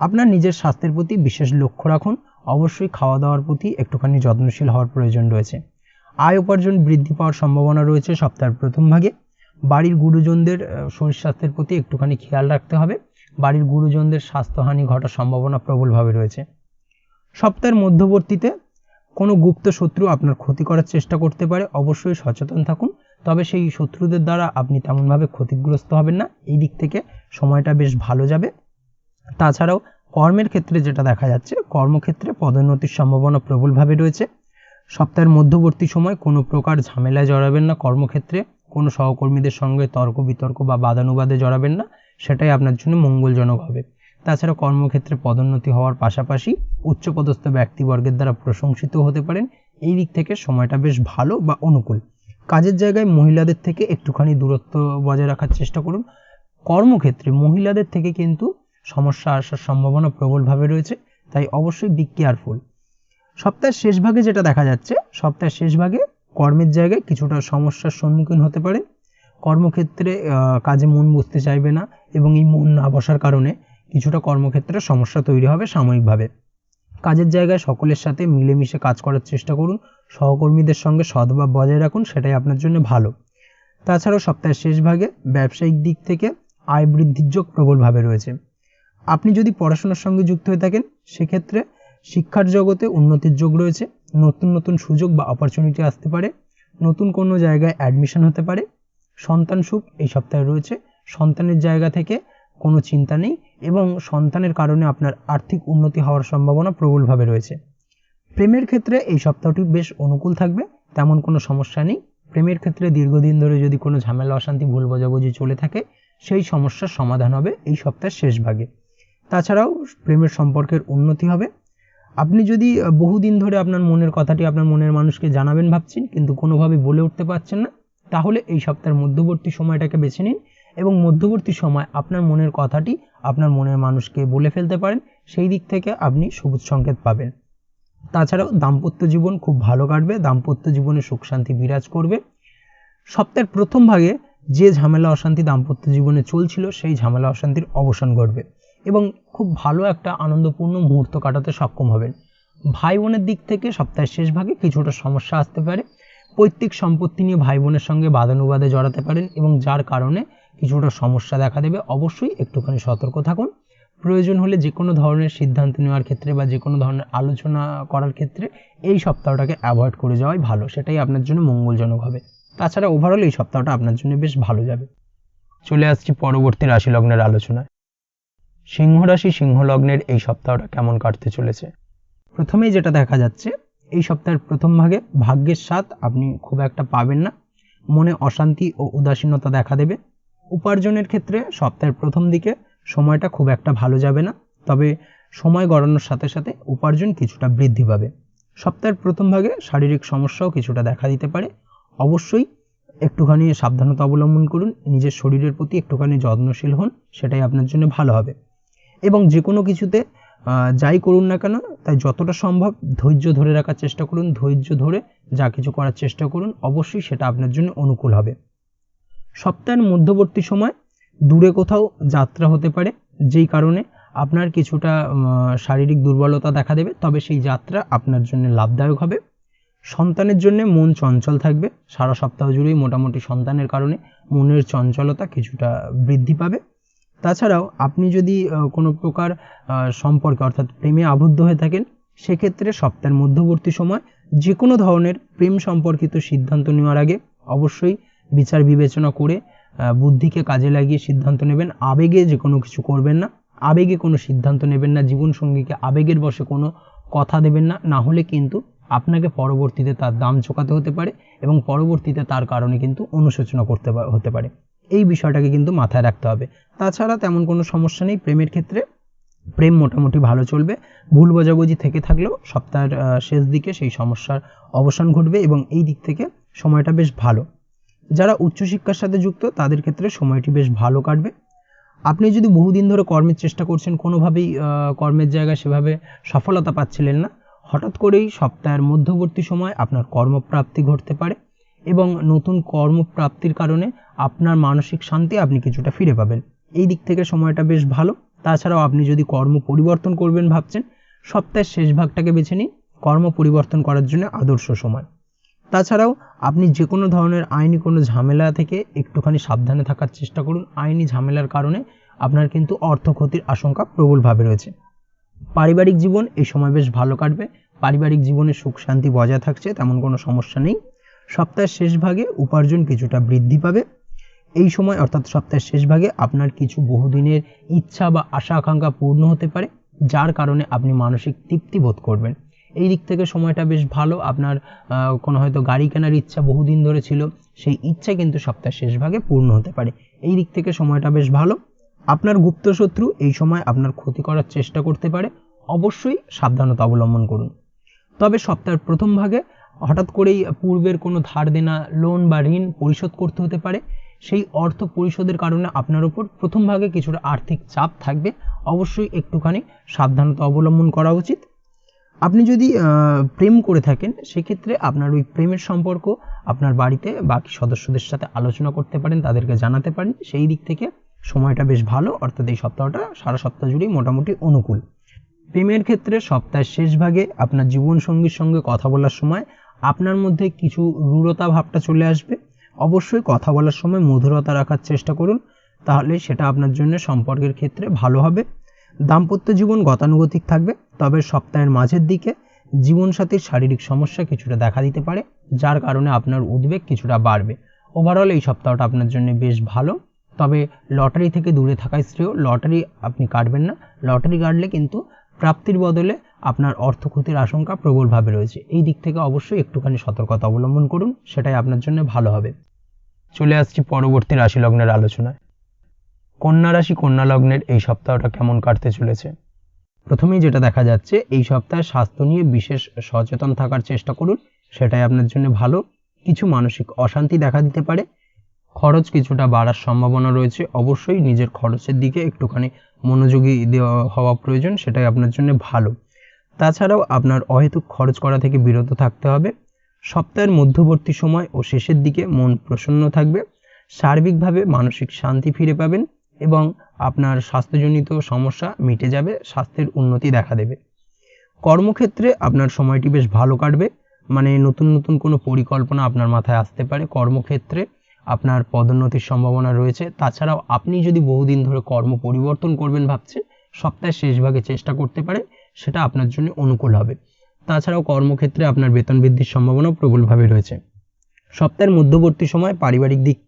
আপনার নিজের স্বাস্থ্যের প্রতি বিশেষ লক্ষ্য রাখুন, অবশ্যই খাওয়া দাওয়ার প্রতি একটুখানি যত্নশীল হওয়ার প্রয়োজন রয়েছে। আয় উপার্জন বৃদ্ধি পাওয়ার সম্ভাবনা রয়েছে সপ্তাহের প্রথম ভাগে। বাড়ির গুরুজনদের শরীর স্বাস্থ্যের প্রতি একটুখানি খেয়াল রাখতে হবে, বাড়ির গুরুজনদের স্বাস্থ্যহানি ঘটার সম্ভাবনা প্রবলভাবে রয়েছে। সপ্তাহের মধ্যবর্তীতে কোনো গুপ্ত শত্রু আপনার ক্ষতি করার চেষ্টা করতে পারে, অবশ্যই সচেতন থাকুন। তবে সেই শত্রুদের দ্বারা আপনি তেমনভাবে ক্ষতিগ্রস্ত হবেন না, এই দিক থেকে সময়টা বেশ ভালো যাবে। তাছাড়াও কর্মের ক্ষেত্রে যেটা দেখা যাচ্ছে, কর্মক্ষেত্রে পদোন্নতির সম্ভাবনা প্রবলভাবে রয়েছে। সপ্তাহের মধ্যবর্তী সময় কোনো প্রকার ঝামেলায় জড়াবেন না, কর্মক্ষেত্রে কোনো সহকর্মীদের সঙ্গে তর্ক বিতর্ক বা বাদানুবাদে জড়াবেন না, সেটাই আপনার জন্য মঙ্গলজনক হবে। তাছাড়া কর্মক্ষেত্রে পদোন্নতি হওয়ার পাশাপাশি উচ্চপদস্থ ব্যক্তিবর্গের দ্বারা প্রশংসিত হতে পারেন, এই দিক থেকে সময়টা বেশ ভালো বা অনুকূল। কাজের জায়গায় মহিলাদের থেকে একটুখানি দূরত্ব বজায় রাখার চেষ্টা করুন। কর্মক্ষেত্রে মহিলাদের থেকে কিন্তু সমস্যা আসার সম্ভাবনা প্রবলভাবে রয়েছে, তাই অবশ্যই বি কেয়ারফুল। সপ্তাহের শেষ ভাগে যেটা দেখা যাচ্ছে, সপ্তাহের শেষ ভাগে কর্মের জায়গায় কিছুটা সমস্যার সম্মুখীন হতে পারে। কর্মক্ষেত্রে কাজে মন বসতে চাইবে না, এবং এই মন না বসার কারণে কিছুটা কর্মক্ষেত্রে সমস্যা তৈরি হবে সাময়িকভাবে। কাজের জায়গায় সকলের সাথে মিলেমিশে কাজ করার চেষ্টা করুন, সহকর্মীদের সঙ্গে সদ্ভাব বজায় রাখুন, সেটাই আপনার জন্য ভালো। তাছাড়াও সপ্তাহের শেষ ভাগে ব্যবসায়িক দিক থেকে আয় বৃদ্ধির যোগ প্রবলভাবে রয়েছে। আপনি যদি পড়াশোনার সঙ্গে যুক্ত হয়ে থাকেন সেক্ষেত্রে শিক্ষার জগতে উন্নতির যোগ রয়েছে, নতুন নতুন সুযোগ বা অপরচুনিটি আসতে পারে, নতুন কোনো জায়গায় অ্যাডমিশন হতে পারে। সন্তান সুখ এই সপ্তাহে রয়েছে, সন্তানের জায়গা থেকে কোনো চিন্তা নেই এবং সন্তানের কারণে আপনার আর্থিক উন্নতি হওয়ার সম্ভাবনা প্রবলভাবে রয়েছে। প্রেমের ক্ষেত্রে এই সপ্তাহটি বেশ অনুকূল থাকবে, তেমন কোনো সমস্যা নেই। প্রেমের ক্ষেত্রে দীর্ঘদিন ধরে যদি কোনো ঝামেলা অশান্তি ভুল বোঝাবুঝি চলে থাকে সেই সমস্যার সমাধান হবে এই সপ্তাহের শেষ ভাগে। তাছাড়াও প্রেমের সম্পর্কের উন্নতি হবে। আপনি যদি বহুদিন ধরে আপনার মনের কথাটি আপনার মনের মানুষকে জানাবেন ভাবছেন কিন্তু কোনোভাবে বলে উঠতে পারছেন না, তাহলে এই সপ্তাহের মধ্যবর্তী সময়টাকে বেছে নিন এবং মধ্যবর্তী সময় আপনার মনের কথাটি আপনার মনের মানুষকে বলে ফেলতে পারেন, সেই দিক থেকে আপনি সবুজ সংকেত পাবেন। তাছাড়াও দাম্পত্য জীবন খুব ভালো কাটবে, দাম্পত্য জীবনে সুখ শান্তি বিরাজ করবে। সপ্তাহের প্রথম ভাগে যে ঝামেলা অশান্তি দাম্পত্য জীবনে চলছিল সেই ঝামেলা অশান্তির অবসান ঘটবে এবং খুব ভালো একটা আনন্দপূর্ণ মুহূর্ত কাটাতে সক্ষম হবেন। ভাই বোনের দিক থেকে সপ্তাহের শেষ ভাগে কিছুটা সমস্যা আসতে পারে, পৈতৃক সম্পত্তি নিয়ে ভাই বোনের সঙ্গে বাদানুবাদে জড়াতে পারেন এবং যার কারণে কিছুটা সমস্যা দেখা দেবে। অবশ্যই একটুখানি সতর্ক থাকুন। প্রয়োজন হলে যে কোনো ধরনের সিদ্ধান্ত নেওয়ার ক্ষেত্রে বা যে কোনো ধরনের আলোচনা করার ক্ষেত্রে এই সপ্তাহটাকে অ্যাভয়েড করে যাওয়াই ভালো, সেটাই আপনার জন্য মঙ্গলজনক হবে। তাছাড়া ওভারঅল এই সপ্তাহটা আপনার জন্য বেশ ভালো যাবে। চলে আসছি পরবর্তী রাশি লগ্নের আলোচনায়। সিংহ রাশি সিংহ লগ্নের এই সপ্তাহটা কেমন কাটতে চলেছে। প্রথমেই যেটা দেখা যাচ্ছে এই সপ্তাহের প্রথম ভাগে ভাগ্যের স্বাদ আপনি খুব একটা পাবেন না, মনে অশান্তি ও উদাসীনতা দেখা দেবে। উপার্জনের ক্ষেত্রে সপ্তাহের প্রথম দিকে সময়টা খুব একটা ভালো যাবে না, তবে সময় গড়ানোর সাথে সাথে উপার্জন কিছুটা বৃদ্ধি পাবে। সপ্তাহের প্রথম ভাগে শারীরিক সমস্যাও কিছুটা দেখা দিতে পারে, অবশ্যই একটুখানি সাবধানতা অবলম্বন করুন, নিজের শরীরের প্রতি একটুখানি যত্নশীল হন, সেটাই আপনার জন্য ভালো হবে। এবং যে কোনো কিছুতে যাই করুন না কেন তাই যতটা সম্ভব ধৈর্য ধরে রাখার চেষ্টা করুন, ধৈর্য ধরে যা কিছু করার চেষ্টা করুন, অবশ্যই সেটা আপনার জন্য অনুকূল হবে। সপ্তাহের মধ্যবর্তী সময় দূরে কোথাও যাত্রা হতে পারে, যেই কারণে আপনার কিছুটা শারীরিক দুর্বলতা দেখা দেবে, তবে সেই যাত্রা আপনার জন্য লাভদায়ক হবে। সন্তানের জন্য মন চঞ্চল থাকবে, সারা সপ্তাহ জুড়েই মোটামুটি সন্তানের কারণে মনের চঞ্চলতা কিছুটা বৃদ্ধি পাবে। তাছাড়াও আপনি যদি কোনো প্রকার সম্পর্কে অর্থাৎ প্রেমে আবদ্ধ হয়ে থাকেন সেক্ষেত্রে সপ্তাহের মধ্যবর্তী সময় যে কোনো ধরনের প্রেম সম্পর্কিত সিদ্ধান্ত নেওয়ার আগে অবশ্যই বিচার বিবেচনা করে বুদ্ধিকে কাজে লাগিয়ে সিদ্ধান্ত নেবেন। আবেগে যে কোনো কিছু করবেন না, আবেগে কোনো সিদ্ধান্ত নেবেন না, জীবনসঙ্গীকে আবেগের বশে কোনো কথা দেবেন না, না হলে কিন্তু আপনাকে পরবর্তীতে তার দাম চোকাতে হতে পারে এবং পরবর্তীতে তার কারণে কিন্তু অনুশোচনা হতে পারে। এই বিষয়টাকে কিন্তু মাথায় রাখতে হবে। তাছাড়া তেমন কোনো সমস্যা নেই প্রেমের ক্ষেত্রে, প্রেম মোটামুটি ভালো চলবে। ভুল বোঝাবুঝি থেকে থাকলেও সপ্তাহের শেষ দিকে সেই সমস্যার অবসান ঘটবে এবং এই দিক থেকে সময়টা বেশ ভালো। যারা উচ্চশিক্ষার সাথে যুক্ত তাদের ক্ষেত্রে সময়টি বেশ ভালো কাটবে। আপনি যদি বহুদিন ধরে কর্মের চেষ্টা করছেন, কোনোভাবেই কর্মের জায়গায় সেভাবে সফলতা পাচ্ছিলেন না, হঠাৎ করেই সপ্তাহের মধ্যবর্তী সময় আপনার কর্মপ্রাপ্তি ঘটতে পারে এবং নতুন কর্মপ্রাপ্তির কারণে আপনার মানসিক শান্তি আপনি কিছুটা ফিরে পাবেন। এই দিক থেকে সময়টা বেশ ভালো। তাছাড়াও আপনি যদি কর্ম পরিবর্তন করবেন ভাবছেন, সপ্তাহের শেষ ভাগটাকে বেছে নিন কর্ম পরিবর্তন করার জন্য আদর্শ সময়। তাছাড়াও আপনি যে কোনো ধরনের আইনি কোনো ঝামেলা থেকে একটুখানি সাবধানে থাকার চেষ্টা করুন, আইনি ঝামেলার কারণে আপনার কিন্তু অর্থ ক্ষতির আশঙ্কা প্রবলভাবে রয়েছে। পারিবারিক জীবন এই সময় বেশ ভালো কাটবে, পারিবারিক জীবনে সুখ শান্তি বজায় থাকছে, তেমন কোনো সমস্যা নেই। সপ্তাহের শেষ ভাগে উপার্জন কিছুটা বৃদ্ধি পাবে। এই সময় অর্থাৎ সপ্তাহের শেষ ভাগে আপনার কিছু বহুদিনের ইচ্ছা বা আশা আকাঙ্ক্ষা পূর্ণ হতে পারে, যার কারণে আপনি মানসিক তৃপ্তি বোধ করবেন। এই দিক থেকে সময়টা বেশ ভালো। আপনার কোনো হয়তো গাড়ি কেনার ইচ্ছা বহুদিন ধরে ছিল, সেই ইচ্ছা কিন্তু সপ্তাহের শেষ ভাগে পূর্ণ হতে পারে। এই দিক থেকে সময়টা বেশ ভালো। আপনার গুপ্ত শত্রু এই সময় আপনার ক্ষতি করার চেষ্টা করতে পারে, অবশ্যই সাবধানতা অবলম্বন করুন। তবে সপ্তাহের প্রথম ভাগে হঠাৎ করেই পূর্বের কোনো ধার দেনা, লোন বা ঋণ পরিশোধ করতে হতে পারে, সেই অর্থ পরিশোধের কারণে আপনার উপর প্রথম ভাগে কিছুটা আর্থিক চাপ থাকবে, অবশ্যই একটুখানি সাবধানতা অবলম্বন করা উচিত। আপনি যদি প্রেম করে থাকেন সেক্ষেত্রে আপনার ওই প্রেমের সম্পর্ক আপনার বাড়িতে বাকি সদস্যদের সাথে আলোচনা করতে পারেন, তাদেরকে জানাতে পারেন, সেই দিক থেকে সময়টা বেশ ভালো। অর্থাৎ এই সপ্তাহটা সারা সপ্তাহ জুড়েই মোটামুটি অনুকূল। প্রেমের ক্ষেত্রে সপ্তাহের শেষ ভাগে আপনার জীবনসঙ্গীর সঙ্গে কথা বলার সময় আপনার মধ্যে কিছু রূঢ়তা ভাবটা চলে আসবে। অবশ্যই কথা বলার সময় মধুরতা রাখার চেষ্টা করুন, তাহলে সেটা আপনার জন্য সম্পর্কের ক্ষেত্রে ভালো হবে। দাম্পত্য জীবন গতানুগতিক থাকবে, তবে সপ্তাহের মাঝের দিকে জীবনসাথীর শারীরিক সমস্যা কিছুটা দেখা দিতে পারে, যার কারণে আপনার উদ্বেগ কিছুটা বাড়বে। ওভারঅল এই সপ্তাহটা আপনার জন্য বেশ ভালো, তবে লটারি থেকে দূরে থাকাই শ্রেয়। লটারি আপনি কাটবেন না, লটারি কাটলে কিন্তু প্রাপ্তির বদলে আপনার অর্থ ক্ষতির আশঙ্কা প্রবলভাবে রয়েছে। এই দিক থেকে অবশ্যই একটুখানি সতর্কতা অবলম্বন করুন, সেটাই আপনার জন্য ভালো হবে। চলে আসছি পরবর্তী রাশি লগ্নের আলোচনায়। কন্যা রাশি কন্যা লগ্নের এই সপ্তাহটা কেমন কাটতে চলেছে? প্রথমেই যেটা দেখা যাচ্ছে, এই সপ্তাহে স্বাস্থ্য নিয়ে বিশেষ সচেতন থাকার চেষ্টা করুন, সেটাই আপনার জন্য ভালো। কিছু মানসিক অশান্তি দেখা দিতে পারে, খরচ কিছুটা বাড়ার সম্ভাবনা রয়েছে। অবশ্যই নিজের খরচের দিকে একটুখানি মনোযোগী দেওয়া হওয়া প্রয়োজন, সেটাই আপনার জন্য ভালো। তাছাড়াও আপনার অহেতুক খরচ করা থেকে বিরত থাকতে হবে। সপ্তাহের মধ্যবর্তী সময় ও শেষের দিকে মন প্রসন্ন থাকবে, সার্বিকভাবে মানসিক শান্তি ফিরে পাবেন এবং আপনার স্বাস্থ্যজনিত সমস্যা মিটে যাবে, স্বাস্থ্যের উন্নতি দেখা দেবে। কর্মক্ষেত্রে আপনার সময়টি বেশ ভালো কাটবে, মানে নতুন নতুন কোনো পরিকল্পনা আপনার মাথায় আসতে পারে। কর্মক্ষেত্রে আপনার পদোন্নতির সম্ভাবনা রয়েছে। তাছাড়াও আপনি যদি বহুদিন ধরে কর্ম পরিবর্তন করবেন ভাবছেন, সপ্তাহের শেষ ভাগে চেষ্টা করতে পারেন, সেটা আপনার জন্য অনুকূল হবে। তাছাড়াও কর্মক্ষেত্রে আপনার বেতন বৃদ্ধির সম্ভাবনা প্রবলভাবে রয়েছে। সপ্তাহের মধ্যবর্তী সময় পারিবারিক দিক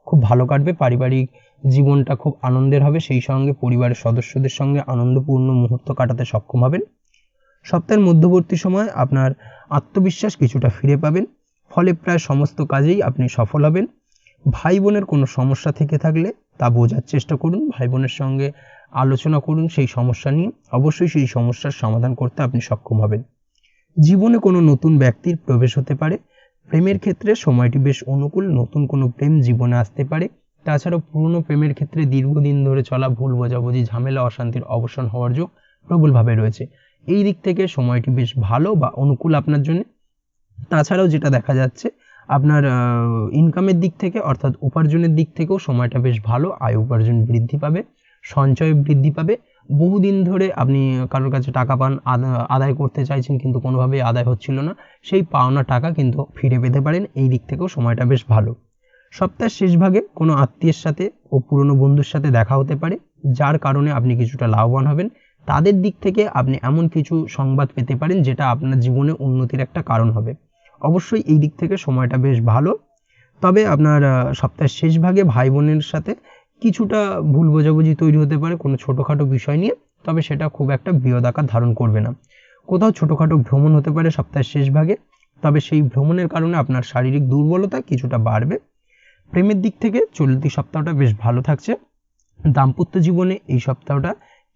খুব ভালো কাটবে, পারিবারিক জীবনটা খুব আনন্দের হবে, সেই সঙ্গে পরিবারের সদস্যদের সঙ্গে আনন্দপূর্ণ মুহূর্ত কাটাতে সক্ষম হবেন। সপ্তাহের মধ্যবর্তী সময় আপনার আত্মবিশ্বাস কিছুটা ফিরে পাবেন, ফলে প্রায় সমস্ত কাজেই আপনি সফল হবেন। ভাই বোনের কোনো সমস্যা থেকে থাকলে তা বোঝার চেষ্টা করুন, ভাই বোনের সঙ্গে আলোচনা করুন সেই সমস্যা নিয়ে, অবশ্যই সেই সমস্যার সমাধান করতে আপনি সক্ষম হবেন। জীবনে কোনো নতুন ব্যক্তির প্রবেশ হতে পারে। প্রেমের ক্ষেত্রে সময়টি বেশ অনুকূল, নতুন কোনো প্রেম জীবনে আসতে পারে। তাছাড়াও পুরনো প্রেমের ক্ষেত্রে দীর্ঘদিন ধরে চলা ভুল বোঝাবুঝি, ঝামেলা, অশান্তির অবসান হওয়ার যোগ প্রবলভাবে রয়েছে। এই দিক থেকে সময়টি বেশ ভালো বা অনুকূল আপনার জন্য। তাছাড়াও যেটা দেখা যাচ্ছে, আপনার ইনকামের দিক থেকে অর্থাৎ উপার্জনের দিক থেকেও সময়টা বেশ ভালো, আয় উপার্জন বৃদ্ধি পাবে, সঞ্চয় বৃদ্ধি পাবে। বহুদিন ধরে আপনি কারোর কাছে টাকা পান, আদায় করতে চাইছেন কিন্তু কোনোভাবেই আদায় হচ্ছিল না, সেই পাওনা টাকা কিন্তু ফিরে পেতে পারেন। এই দিক থেকেও সময়টা বেশ ভালো। সপ্তাহের শেষ ভাগে কোনো আত্মীয়ের সাথে ও পুরনো বন্ধুর সাথে দেখা হতে পারে, যার কারণে আপনি কিছুটা লাভবান হবেন। তাদের দিক থেকে আপনি এমন কিছু সংবাদ পেতে পারেন যেটা আপনার জীবনে উন্নতির একটা কারণ হবে। অবশ্যই এই দিক থেকে সময়টা বেশ ভালো। তবে আপনার সপ্তাহের শেষ ভাগে ভাই বোনের সাথে কিছুটা ভুল বোঝাবুঝি তৈরি হতে পারে কোনো ছোটোখাটো বিষয় নিয়ে, তবে সেটা খুব একটা বৃহৎ আকার ধারণ করবে না। কোথাও ছোটোখাটো ভ্রমণ হতে পারে সপ্তাহের শেষ ভাগে, তবে সেই ভ্রমণের কারণে আপনার শারীরিক দুর্বলতা কিছুটা বাড়বে। প্রেমের দিক থেকে চলতি সপ্তাহটা বেশ ভালো থাকছে। দাম্পত্য জীবনে এই সপ্তাহটা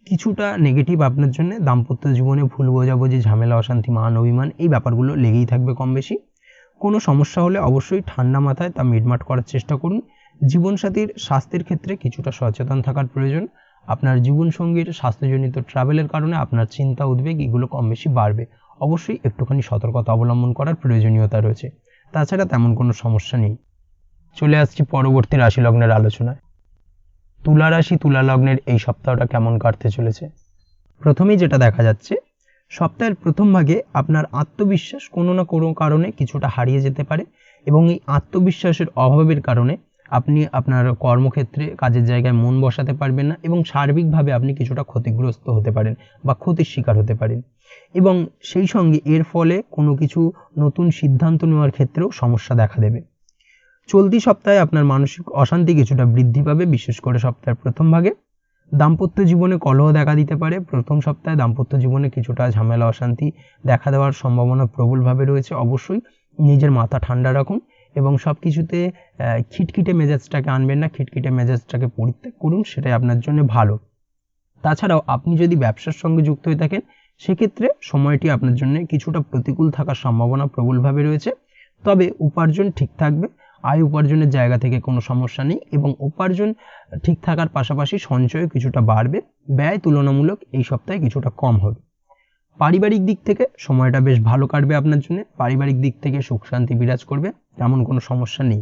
কিছুটা নেগেটিভ আপনার জন্য। দাম্পত্য জীবনে ভুল বোঝাবুঝি, ঝামেলা, অশান্তি, মান অভিমান এই ব্যাপারগুলো লেগেই থাকবে কম বেশি। কোনো সমস্যা হলে অবশ্যই ঠান্ডা মাথায় তা মিটমাট করার চেষ্টা করুন। জীবনসাথীর স্বাস্থ্যের ক্ষেত্রে কিছুটা সচেতন থাকার প্রয়োজন। আপনার জীবনসঙ্গীর স্বাস্থ্যজনিত ট্রাভেলের কারণে আপনার চিন্তা, উদ্বেগ এগুলো কম বেশি বাড়বে। অবশ্যই একটুখানি সতর্কতা অবলম্বন করার প্রয়োজনীয়তা রয়েছে, তাছাড়া তেমন কোনো সমস্যা নেই। চলে আসছি পরবর্তী রাশি লগ্নের আলোচনায়। তুলা রাশি তুলা লগ্নের এই সপ্তাহটা কেমন কাটতে চলেছে? প্রথমেই যেটা দেখা যাচ্ছে, সপ্তাহের প্রথম ভাগে আপনার আত্মবিশ্বাস কোনো না কোনো কারণে কিছুটা হারিয়ে যেতে পারে এবং এই আত্মবিশ্বাসের অভাবের কারণে আপনি আপনার কর্মক্ষেত্রে কাজের জায়গায় মন বসাতে পারবেন না এবং সার্বিকভাবে আপনি কিছুটা ক্ষতিগ্রস্ত হতে পারেন বা ক্ষতির শিকার হতে পারেন, এবং সেই সঙ্গে এর ফলে কোনো কিছু নতুন সিদ্ধান্ত নেওয়ার ক্ষেত্রেও সমস্যা দেখা দেবে। চলতি সপ্তাহে আপনার মানসিক অশান্তি কিছুটা বৃদ্ধি পাবে, বিশেষ করে সপ্তাহের প্রথম ভাগে। দাম্পত্য জীবনে কলহ দেখা দিতে পারে। প্রথম সপ্তাহে দাম্পত্য জীবনে কিছুটা ঝামেলা, অশান্তি দেখা দেওয়ার সম্ভাবনা প্রবলভাবে রয়েছে। অবশ্যই নিজের মাথা ঠান্ডা রাখুন এবং সব কিছুতে খিটখিটে মেজাজটাকে আনবেন না, খিটখিটে মেজাজটাকে পরিত্যাগ করুন, সেটাই আপনার জন্য ভালো। তাছাড়াও আপনি যদি ব্যবসার সঙ্গে যুক্ত হয়ে থাকেন, সেক্ষেত্রে সময়টি আপনার জন্য কিছুটা প্রতিকূল থাকার সম্ভাবনা প্রবলভাবে রয়েছে, তবে উপার্জন ঠিক থাকবে। আয় উপার্জনের জায়গা থেকে কোনো সমস্যা নেই এবং উপার্জন ঠিক থাকার পাশাপাশি সঞ্চয় কিছুটা বাড়বে। ব্যয় তুলনামূলক এই সপ্তাহে কিছুটা কম হবে। পারিবারিক দিক থেকে সময়টা বেশ ভালো কাটবে আপনার জন্য। পারিবারিক দিক থেকে সুখ শান্তি বিরাজ করবে, তেমন কোনো সমস্যা নেই।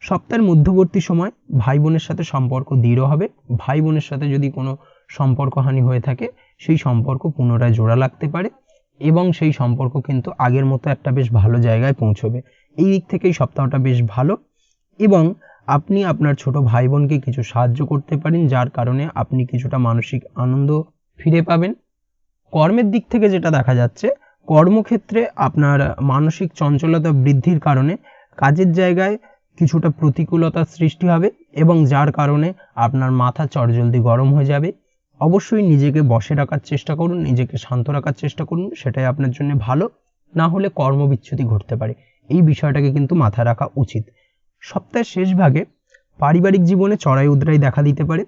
সপ্তাহের মধ্যবর্তী সময় ভাই বোনের সাথে সম্পর্ক দৃঢ় হবে। ভাই বোনের সাথে যদি কোনো সম্পর্কহানি হয়ে থাকে, সেই সম্পর্ক পুনরায় জোড়া লাগতে পারে এবং সেই সম্পর্ক কিন্তু আগের মতো একটা বেশ ভালো জায়গায় পৌঁছবে। এই দিক থেকে এই সপ্তাহটা বেশ ভালো এবং আপনি আপনার ছোট ভাই বোনকে কিছু সাহায্য করতে পারেন, যার কারণে আপনি কিছুটা মানসিক আনন্দ ফিরে পাবেন। কর্মের দিক থেকে যেটা দেখা যাচ্ছে, কর্মক্ষেত্রে আপনার মানসিক চঞ্চলতা বৃদ্ধির কারণে কাজের জায়গায় কিছুটা প্রতিকূলতার সৃষ্টি হবে এবং যার কারণে আপনার মাথা চটজলদি গরম হয়ে যাবে। অবশ্যই নিজেকে বশে রাখার চেষ্টা করুন, নিজেকে শান্ত রাখার চেষ্টা করুন, সেটাই আপনার জন্য ভালো। না হলে কর্মবিচ্যুতি ঘটতে পারে, এই বিষয়টাকে কিন্তু মাথায় রাখা উচিত। সপ্তাহের শেষ ভাগে পারিবারিক জীবনে চড়াই উতরাই দেখা দিতে পারে।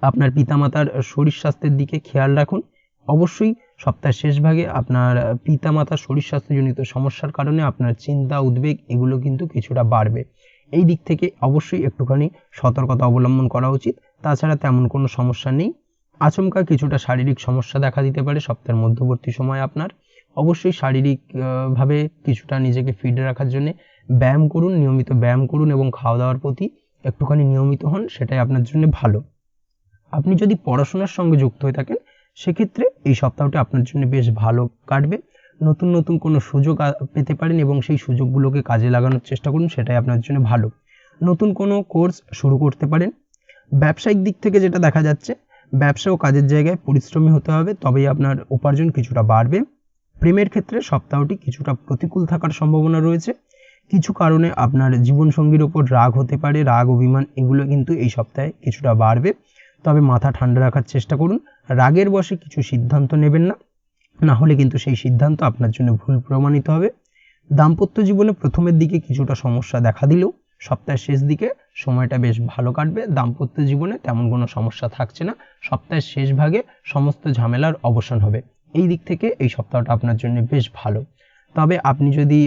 আপনার পিতামাতার শরীর স্বাস্থ্যের দিকে খেয়াল রাখুন। অবশ্যই সপ্তাহের শেষ ভাগে আপনার পিতামাতার শরীর স্বাস্থ্যজনিত সমস্যার কারণে আপনার চিন্তা উদ্বেগ এগুলো কিন্তু কিছুটা বাড়বে। এই দিক থেকে অবশ্যই একটুখানি সতর্কতা অবলম্বন করা উচিত। তাছাড়া তেমন কোনো সমস্যা নেই। আচমকা কিছুটা শারীরিক সমস্যা দেখা দিতে পারে সপ্তাহের মধ্যবর্তী সময় আপনার। অবশ্যই শারীরিকভাবে কিছুটা নিজেকে ফিট রাখার জন্য ব্যায়াম করুন, নিয়মিত ব্যায়াম করুন এবং খাওয়া দাওয়ার প্রতি একটুখানি নিয়মিত হন, সেটাই আপনার জন্য ভালো। আপনি যদি পড়াশোনার সঙ্গে যুক্ত হয়ে থাকেন সেক্ষেত্রে এই সপ্তাহটি আপনার জন্য বেশ ভালো কাটবে। নতুন নতুন কোনো সুযোগ পেতে পারেন এবং সেই সুযোগগুলোকে কাজে লাগানোর চেষ্টা করুন, সেটাই আপনার জন্য ভালো। নতুন কোনো কোর্স শুরু করতে পারেন। ব্যবসায়িক দিক থেকে যেটা দেখা যাচ্ছে, ব্যবসা ও কাজের জায়গায় পরিশ্রমী হতে হবে, তবেই আপনার উপার্জন কিছুটা বাড়বে। প্রেমের ক্ষেত্রে সপ্তাহটি কিছুটা প্রতিকূল থাকার সম্ভাবনা রয়েছে। কিছু কারণে আপনার জীবনসঙ্গীর ওপর রাগ হতে পারে, রাগ অভিমান এগুলো কিন্তু এই সপ্তাহে কিছুটা বাড়বে। তবে মাথা ঠান্ডা রাখার চেষ্টা করুন, রাগের বশে কিছু সিদ্ধান্ত নেবেন না, না হলে কিন্তু সেই সিদ্ধান্ত আপনার জন্য ভুল প্রমাণিত হবে। দাম্পত্য জীবনে প্রথমের দিকে কিছুটা সমস্যা দেখা দিলেও সপ্তাহের শেষ দিকে সময়টা বেশ ভালো কাটবে। দাম্পত্য জীবনে তেমন কোনো সমস্যা থাকছে না, সপ্তাহের শেষ ভাগে সমস্ত ঝামেলার অবসান হবে। এই দিক থেকে এই সপ্তাহটা আপনার জন্য বেশ ভালো। তবে আপনি যদি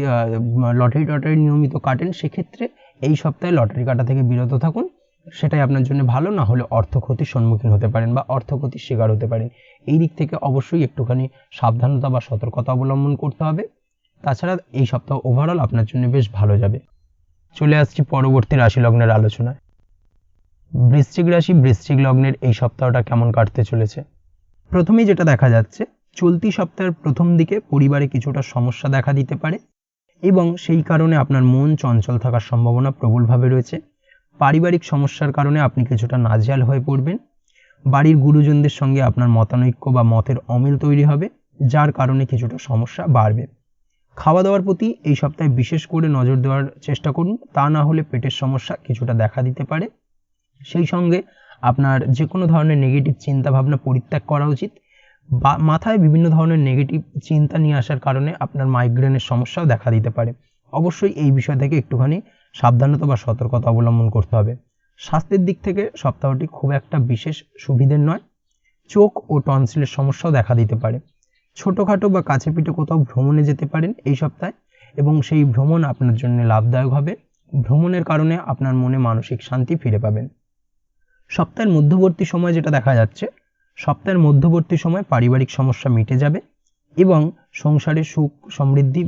লটারি নিয়মিত কাটেন সেক্ষেত্রে এই সপ্তাহে লটারি কাটা থেকে বিরত থাকুন, সেটাই আপনার জন্য ভালো। না হলে অর্থ ক্ষতির সম্মুখীন হতে পারেন বা অর্থ ক্ষতির শিকার হতে পারেন। এই দিক থেকে অবশ্যই একটুখানি সাবধানতা বা সতর্কতা অবলম্বন করতে হবে। তাছাড়া এই সপ্তাহ ওভারঅল আপনার জন্য বেশ ভালো যাবে। চলে আসছি পরবর্তী রাশি লগ্নের আলোচনায়। বৃশ্চিক রাশি, বৃশ্চিক লগ্নের এই সপ্তাহটা কেমন কাটতে চলেছে। প্রথমেই যেটা দেখা যাচ্ছে, চলতি সপ্তাহের প্রথম দিকে পরিবারে কিছুটা সমস্যা দেখা দিতে পারে এবং সেই কারণে আপনার মন চঞ্চল থাকার সম্ভাবনা প্রবলভাবে রয়েছে। পারিবারিক সমস্যার কারণে আপনি কিছুটা নাজেহাল হয়ে পড়বেন। বাড়ির গুরুজনদের সঙ্গে আপনার মতানৈক্য বা মতের অমিল তৈরি হবে, যার কারণে কিছুটা সমস্যা বাড়বে। খাওয়া দাওয়ার প্রতি এই সপ্তাহে বিশেষ করে নজর দেওয়ার চেষ্টা করুন, তা না হলে পেটের সমস্যা কিছুটা দেখা দিতে পারে। সেই সঙ্গে আপনার যে কোনো ধরনের নেগেটিভ চিন্তা ভাবনা পরিত্যাগ করা উচিত। বা মাথায় বিভিন্ন ধরনের নেগেটিভ চিন্তা নিয়ে আসার কারণে আপনার মাইগ্রেনের সমস্যাও দেখা দিতে পারে। অবশ্যই এই বিষয় থেকে একটুখানি সাবধানতা বা সতর্কতা অবলম্বন করতে হবে। স্বাস্থ্যের দিক থেকে সপ্তাহটি খুব একটা বিশেষ সুবিধের নয়। চোখ ও টনসিলের সমস্যাও দেখা দিতে পারে। ছোটোখাটো বা কাছে পিঠে কোথাও ভ্রমণে যেতে পারেন এই সপ্তাহে এবং সেই ভ্রমণ আপনার জন্য লাভদায়ক হবে। ভ্রমণের কারণে আপনার মনে মানসিক শান্তি ফিরে পাবেন। সপ্তাহের মধ্যবর্তী সময় যেটা দেখা যাচ্ছে, সপ্তাহের মধ্যবর্তী সময় পারিবারিক সমস্যা মিটে যাবে এবং সংসারে সুখ সমৃদ্ধি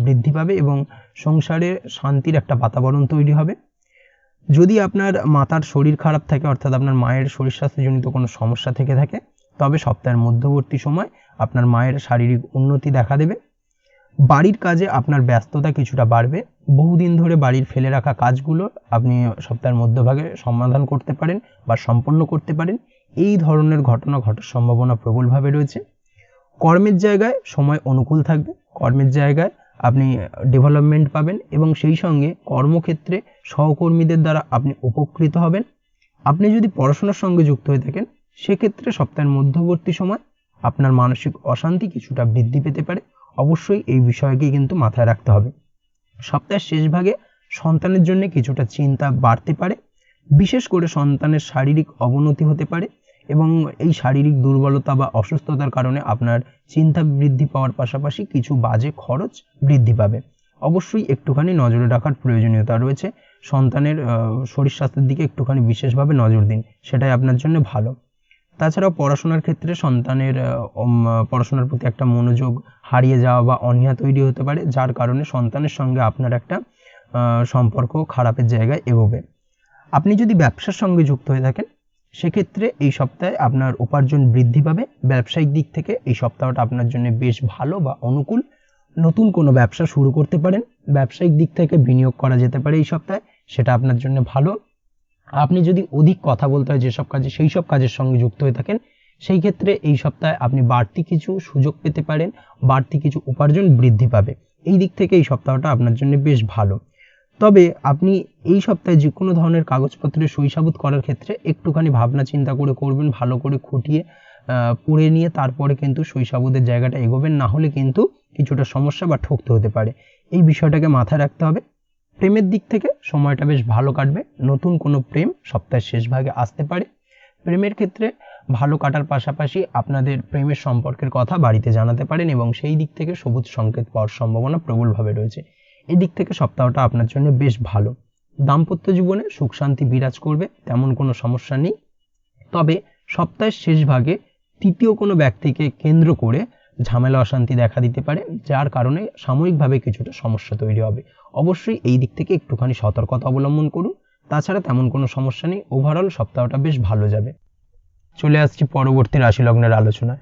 বৃদ্ধি পাবে এবং সংসারে শান্তির একটা বাতাবরণ তৈরি হবে। যদি আপনার মাতার শরীর খারাপ থাকে, অর্থাৎ আপনার মায়ের শরীর স্বাস্থ্যজনিত কোনো সমস্যা থেকে থাকে, তবে সপ্তাহের মধ্যবর্তী সময় আপনার মায়ের শারীরিক উন্নতি দেখা দেবে। বাড়ির কাজে আপনার ব্যস্ততা কিছুটা বাড়বে। বহুদিন ধরে বাড়ির ফেলে রাখা কাজগুলো আপনি সপ্তাহের মধ্যভাগে সমাধান করতে পারেন বা সম্পন্ন করতে পারেন। এই ধরনের ঘটনা ঘটার সম্ভাবনা প্রবলভাবে রয়েছে। কর্মের জায়গায় সময় অনুকূল থাকবে। কর্মের জায়গায় আপনি ডেভেলপমেন্ট পাবেন এবং সেই সঙ্গে কর্মক্ষেত্রে সহকর্মীদের দ্বারা আপনি উপকৃত হবেন। আপনি যদি পড়াশোনার সঙ্গে যুক্ত হয়ে থাকেন সেক্ষেত্রে সপ্তাহের মধ্যবর্তী সময় আপনার মানসিক অশান্তি কিছুটা বৃদ্ধি পেতে পারে। অবশ্যই এই বিষয়কে কিন্তু মাথায় রাখতে হবে। সপ্তাহের শেষ ভাগে সন্তানের জন্য কিছুটা চিন্তা বাড়তে পারে, বিশেষ করে সন্তানের শারীরিক অবনতি হতে পারে এবং এই শারীরিক দুর্বলতা বা অসুস্থতার কারণে আপনার চিন্তা বৃদ্ধি পাওয়ার পাশাপাশি কিছু বাজে খরচ বৃদ্ধি পাবে। অবশ্যই একটুখানি নজরে রাখার প্রয়োজনীয়তা রয়েছে। সন্তানের শরীর স্বাস্থ্যের দিকে একটুখানি বিশেষভাবে নজর দিন, সেটাই আপনার জন্য ভালো। তাছাড়াও পড়াশোনার ক্ষেত্রে সন্তানের পড়াশোনার প্রতি একটা মনোযোগ হারিয়ে যাওয়া বা অনীহা তৈরি হতে পারে, যার কারণে সন্তানের সঙ্গে আপনার একটা সম্পর্ক খারাপের জায়গায় এগোবে। আপনি যদি ব্যবসার সঙ্গে যুক্ত হয়ে থাকেন সেক্ষেত্রে এই সপ্তাহে আপনার উপার্জন বৃদ্ধি পাবে। ব্যবসায়িক দিক থেকে এই সপ্তাহটা আপনার জন্য বেশ ভালো বা অনুকূল। নতুন কোনো ব্যবসা শুরু করতে পারেন, ব্যবসায়িক দিক থেকে বিনিয়োগ করা যেতে পারে এই সপ্তাহে, সেটা আপনার জন্য ভালো। আপনি যদি অধিক কথা বলতে হয় যেসব কাজে, সেই সব কাজের সঙ্গে যুক্ত হয়ে থাকেন, সেই ক্ষেত্রে এই সপ্তাহে আপনি বাড়তি কিছু সুযোগ পেতে পারেন, বাড়তি কিছু উপার্জন বৃদ্ধি পাবে। এই দিক থেকে এই সপ্তাহটা আপনার জন্য বেশ ভালো। তবে আপনি এই সপ্তাহে যে কোনো ধরনের কাগজপত্রে সই সাবুত করার ক্ষেত্রে একটুখানি ভাবনা চিন্তা করে করবেন, ভালো করে খুঁটিয়ে পড়ে নিয়ে তারপরে কিন্তু সই সাবুতের জায়গাটা এগোবেন, না হলে কিন্তু কিছুটা সমস্যা বা ঠকতে হতে পারে। এই বিষয়টাকে মাথায় রাখতে হবে। প্রেমের দিক থেকে সময়টা বেশ ভালো কাটবে। নতুন কোনো প্রেম সপ্তাহের শেষ ভাগে আসতে পারে। প্রেমের ক্ষেত্রে ভালো কাটার পাশাপাশি আপনাদের প্রেমের সম্পর্কের কথা বাড়িতে জানাতে পারেন এবং সেই দিক থেকে সবুজ সংকেত পাওয়ার সম্ভাবনা প্রবলভাবে রয়েছে। এদিক থেকে সপ্তাহটা আপনার জন্য বেশ ভালো। দাম্পত্য জীবনে সুখ শান্তি বিরাজ করবে, তেমন কোনো সমস্যা নেই। তবে সপ্তাহের শেষ ভাগে তৃতীয় কোনো ব্যক্তিকে কেন্দ্র করে ঝামেলা অশান্তি দেখা দিতে পারে, যার কারণে সাময়িকভাবে কিছুটা সমস্যা তৈরি হবে। অবশ্যই এই দিক থেকে একটুখানি সতর্কতা অবলম্বন করুন। তাছাড়া তেমন কোনো সমস্যা নেই, ওভারঅল সপ্তাহটা বেশ ভালো যাবে। চলে আসছি পরবর্তী রাশি লগ্নের আলোচনায়।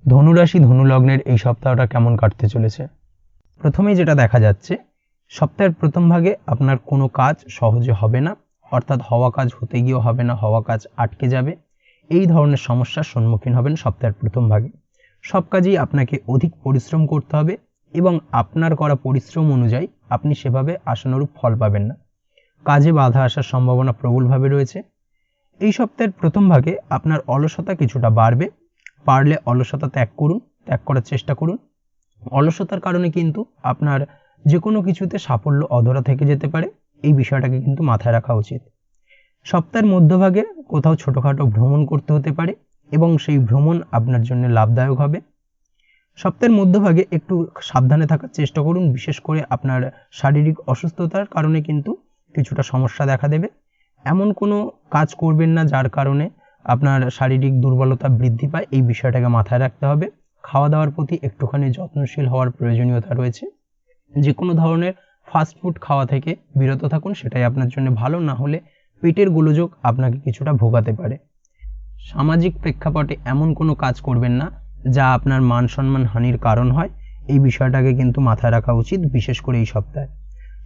ধনুরাশি ধনু লগ্নের এই সপ্তাহটা কেমন কাটতে চলেছে? প্রথমেই যেটা দেখা যাচ্ছে, সপ্তাহের প্রথম ভাগে আপনার কোনো কাজ সহজে হবে না, অর্থাৎ হওয়া কাজ হতে গিয়েও হবে না, হওয়া কাজ আটকে যাবে। এই ধরনের সমস্যার সম্মুখীন হবেন সপ্তাহের প্রথম ভাগে। সব কাজেই আপনাকে অধিক পরিশ্রম করতে হবে এবং আপনার করা পরিশ্রম অনুযায়ী আপনি সেভাবে আশানুরূপ ফল পাবেন না। কাজে বাধা আসার সম্ভাবনা প্রবলভাবে রয়েছে। এই সপ্তাহের প্রথম ভাগে আপনার অলসতা কিছুটা বাড়বে। পারলে অলসতা ত্যাগ করুন, ত্যাগ করার চেষ্টা করুন। অলসতার কারণে কিন্তু আপনার যে কোনো কিছুতে সাফল্য অধরা থেকে যেতে পারে, এই বিষয়টাকে কিন্তু মাথায় রাখা উচিত। সপ্তাহের মধ্যভাগে কোথাও ছোটোখাটো ভ্রমণ করতে হতে পারে এবং সেই ভ্রমণ আপনার জন্য লাভদায়ক হবে। সপ্তাহের মধ্যভাগে একটু সাবধানে থাকার চেষ্টা করুন, বিশেষ করে আপনার শারীরিক অসুস্থতার কারণে কিন্তু কিছুটা সমস্যা দেখা দেবে। এমন কোনো কাজ করবেন না যার কারণে আপনার শারীরিক দুর্বলতা বৃদ্ধি পায়, এই বিষয়টাকে মাথায় রাখতে হবে। খাওয়া দাওয়ার প্রতি একটুখানি যত্নশীল হওয়ার প্রয়োজনীয়তা রয়েছে। যে কোনো ধরনের ফাস্টফুড খাওয়া থেকে বিরত থাকুন, সেটাই আপনার জন্য ভালো। না হলে পেটের গোলযোগ আপনাকে কিছুটা ভোগাতে পারে। সামাজিক প্রেক্ষাপটে এমন কোনো কাজ করবেন না যা আপনার মান সম্মান হানির কারণ হয়, এই বিষয়টাকে কিন্তু মাথায় রাখা উচিত, বিশেষ করে এই সপ্তাহে।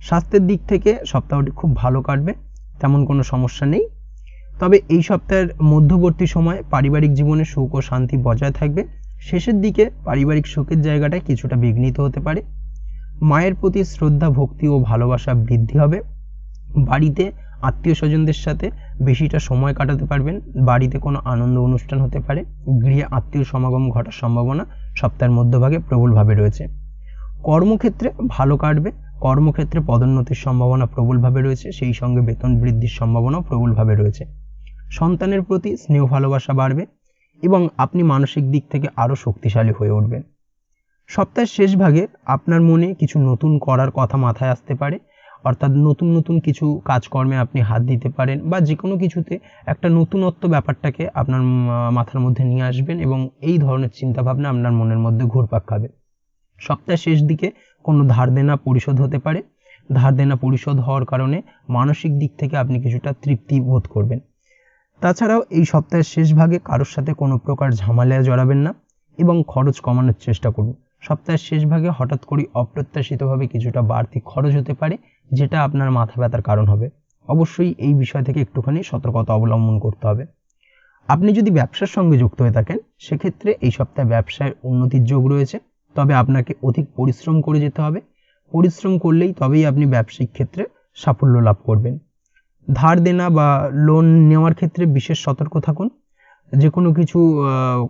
স্বাস্থ্যের দিক থেকে সপ্তাহটি খুব ভালো কাটবে, তেমন কোনো সমস্যা নেই। তবে এই সপ্তাহের মধ্যবর্তী সময় পারিবারিক জীবনে সুখ ও শান্তি বজায় থাকবে। শেষের দিকে পারিবারিক সুখের জায়গাটায় কিছুটা বিঘ্নিত হতে পারে। মায়ের প্রতি শ্রদ্ধা, ভক্তি ও ভালোবাসা বৃদ্ধি হবে। বাড়িতে আত্মীয় স্বজনদের সাথে বেশিটা সময় কাটাতে পারবেন। বাড়িতে কোনো আনন্দ অনুষ্ঠান হতে পারে। গৃহে আত্মীয় সমাগম ঘটার সম্ভাবনা সপ্তাহের মধ্যভাগে প্রবলভাবে রয়েছে। কর্মক্ষেত্রে ভালো কাটবে। কর্মক্ষেত্রে পদোন্নতির সম্ভাবনা প্রবলভাবে রয়েছে, সেই সঙ্গে বেতন বৃদ্ধির সম্ভাবনাও প্রবলভাবে রয়েছে। সন্তানের প্রতি স্নেহ ভালোবাসা বাড়বে এবং আপনি মানসিক দিক থেকে আরও শক্তিশালী হয়ে উঠবেন। সপ্তাহের শেষ ভাগে আপনার মনে কিছু নতুন করার কথা মাথায় আসতে পারে, অর্থাৎ নতুন নতুন কিছু কাজকর্মে আপনি হাত দিতে পারেন বা যে কোনো কিছুতে একটা নতুনত্ব ব্যাপারটাকে আপনার মাথার মধ্যে নিয়ে আসবেন এবং এই ধরনের চিন্তাভাবনা আপনার মনের মধ্যে ঘুরপাক খাবে। সপ্তাহের শেষ দিকে কোনো ধার দেনা পরিশোধ হতে পারে। ধার দেনা পরিশোধ হওয়ার কারণে মানসিক দিক থেকে আপনি কিছুটা তৃপ্তি বোধ করবেন। তাছাড়াও এই সপ্তাহের শেষ ভাগে কারোর সাথে কোনো প্রকার ঝামেলায় জড়াবেন না এবং খরচ কমানোর চেষ্টা করুন। সপ্তাহের শেষ ভাগে হঠাৎ করে অপ্রত্যাশিতভাবে কিছুটা বাড়তি খরচ হতে পারে, যেটা আপনার মাথা ব্যথার কারণ হবে। অবশ্যই এই বিষয় থেকে একটুখানি সতর্কতা অবলম্বন করতে হবে। আপনি যদি ব্যবসার সঙ্গে যুক্ত হয়ে থাকেন, সেক্ষেত্রে এই সপ্তাহে ব্যবসায় উন্নতির যোগ রয়েছে। তবে আপনাকে অধিক পরিশ্রম করে যেতে হবে। পরিশ্রম করলেই তবেই আপনি ব্যবসায়িক ক্ষেত্রে সাফল্য লাভ করবেন। ধার দেনা বা লোন নেওয়ার ক্ষেত্রে বিশেষ সতর্ক থাকুন। যে কোনো কিছু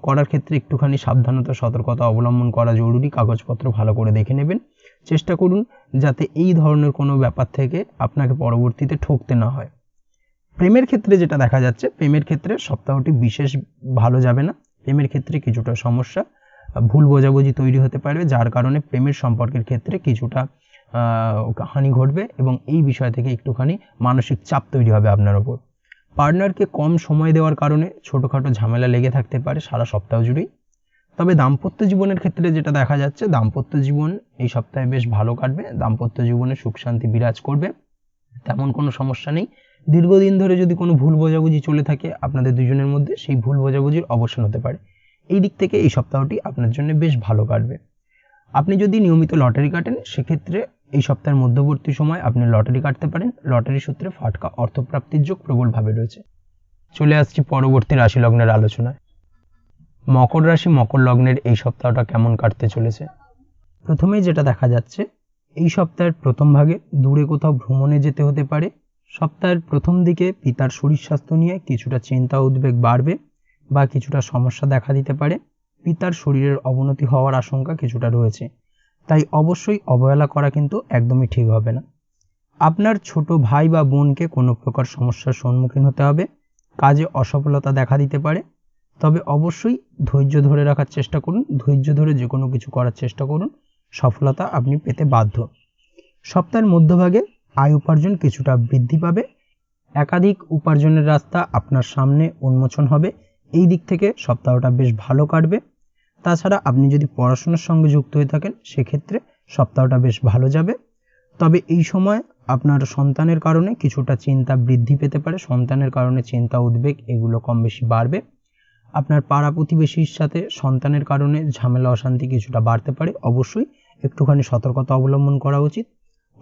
করার ক্ষেত্রে একটুখানি সাবধানতা সতর্কতা অবলম্বন করা জরুরি। কাগজপত্র ভালো করে দেখে নেবেন। চেষ্টা করুন যাতে এই ধরনের কোনো ব্যাপার থেকে আপনাকে পরবর্তীতে ঠকতে না হয়। প্রেমের ক্ষেত্রে যেটা দেখা যাচ্ছে, প্রেমের ক্ষেত্রে সপ্তাহটি বিশেষ ভালো যাবে না। প্রেমের ক্ষেত্রে কিছুটা সমস্যা, ভুল বোঝাবুঝি তৈরি হতে পারে, যার কারণে প্রেমের সম্পর্কের ক্ষেত্রে কিছুটা হানি ঘটবে এবং এই বিষয় থেকে একটুখানি মানসিক চাপ তৈরি হবে আপনার ওপর। পার্টনারকে কম সময় দেওয়ার কারণে ছোটোখাটো ঝামেলা লেগে থাকতে পারে সারা সপ্তাহ জুড়েই। তবে দাম্পত্য জীবনের ক্ষেত্রে যেটা দেখা যাচ্ছে, দাম্পত্য জীবন এই সপ্তাহে বেশ ভালো কাটবে। দাম্পত্য জীবনে সুখ শান্তি বিরাজ করবে, তেমন কোনো সমস্যা নেই। দীর্ঘদিন ধরে যদি কোনো ভুল বোঝাবুঝি চলে থাকে আপনাদের দুজনের মধ্যে, সেই ভুল বোঝাবুঝির অবসান হতে পারে। এই দিক থেকে এই সপ্তাহটি আপনার জন্য বেশ ভালো কাটবে। আপনি যদি নিয়মিত লটারি কাটেন সেক্ষেত্রে এই সপ্তাহের মধ্যবর্তী সময় আপনি লটারি কাটতে পারেন। লটারি সূত্রে ফাটকা অর্থপ্রাপ্তির যোগ প্রবলভাবে রয়েছে। চলে আসছি পরবর্তী রাশি লগ্নের আলোচনায়। মকর রাশি মকর লগ্নের এই সপ্তাহটা কেমন কাটতে চলেছে? প্রথমেই যেটা দেখা যাচ্ছে, এই সপ্তাহের প্রথম ভাগে দূরে কোথাও ভ্রমণে যেতে হতে পারে। সপ্তাহের প্রথম দিকে পিতার শরীর স্বাস্থ্য নিয়ে কিছুটা চিন্তা উদ্বেগ বাড়বে বা কিছুটা সমস্যা দেখা দিতে পারে। পিতার শরীরের অবনতি হওয়ার আশঙ্কা কিছুটা রয়েছে, তাই অবশ্যই অবহেলা করা কিন্তু একদমই ঠিক হবে না। আপনার ছোট ভাই বা বোনকে কোনো প্রকার সমস্যার সম্মুখীন হতে হবে। কাজে অসফলতা দেখা দিতে পারে, তবে অবশ্যই ধৈর্য ধরে রাখার চেষ্টা করুন। ধৈর্য ধরে যে কোনো কিছু করার চেষ্টা করুন, সফলতা আপনি পেতে বাধ্য। সপ্তাহের মধ্যভাগে আয় উপার্জন কিছুটা বৃদ্ধি পাবে। একাধিক উপার্জনের রাস্তা আপনার সামনে উন্মোচন হবে। এই দিক থেকে সপ্তাহটা বেশ ভালো কাটবে। তাছাড়া আপনি যদি পড়াশোনার সঙ্গে যুক্ত হয়ে থাকেন সেক্ষেত্রে সপ্তাহটা বেশ ভালো যাবে। তবে এই সময় আপনার সন্তানের কারণে কিছুটা চিন্তা বৃদ্ধি পেতে পারে। সন্তানের কারণে চিন্তা উদ্বেগ এগুলো কম বেশি বাড়বে। আপনার পাড়া প্রতিবেশীর সাথে সন্তানের কারণে ঝামেলা অশান্তি কিছুটা বাড়তে পারে। অবশ্যই একটুখানি সতর্কতা অবলম্বন করা উচিত।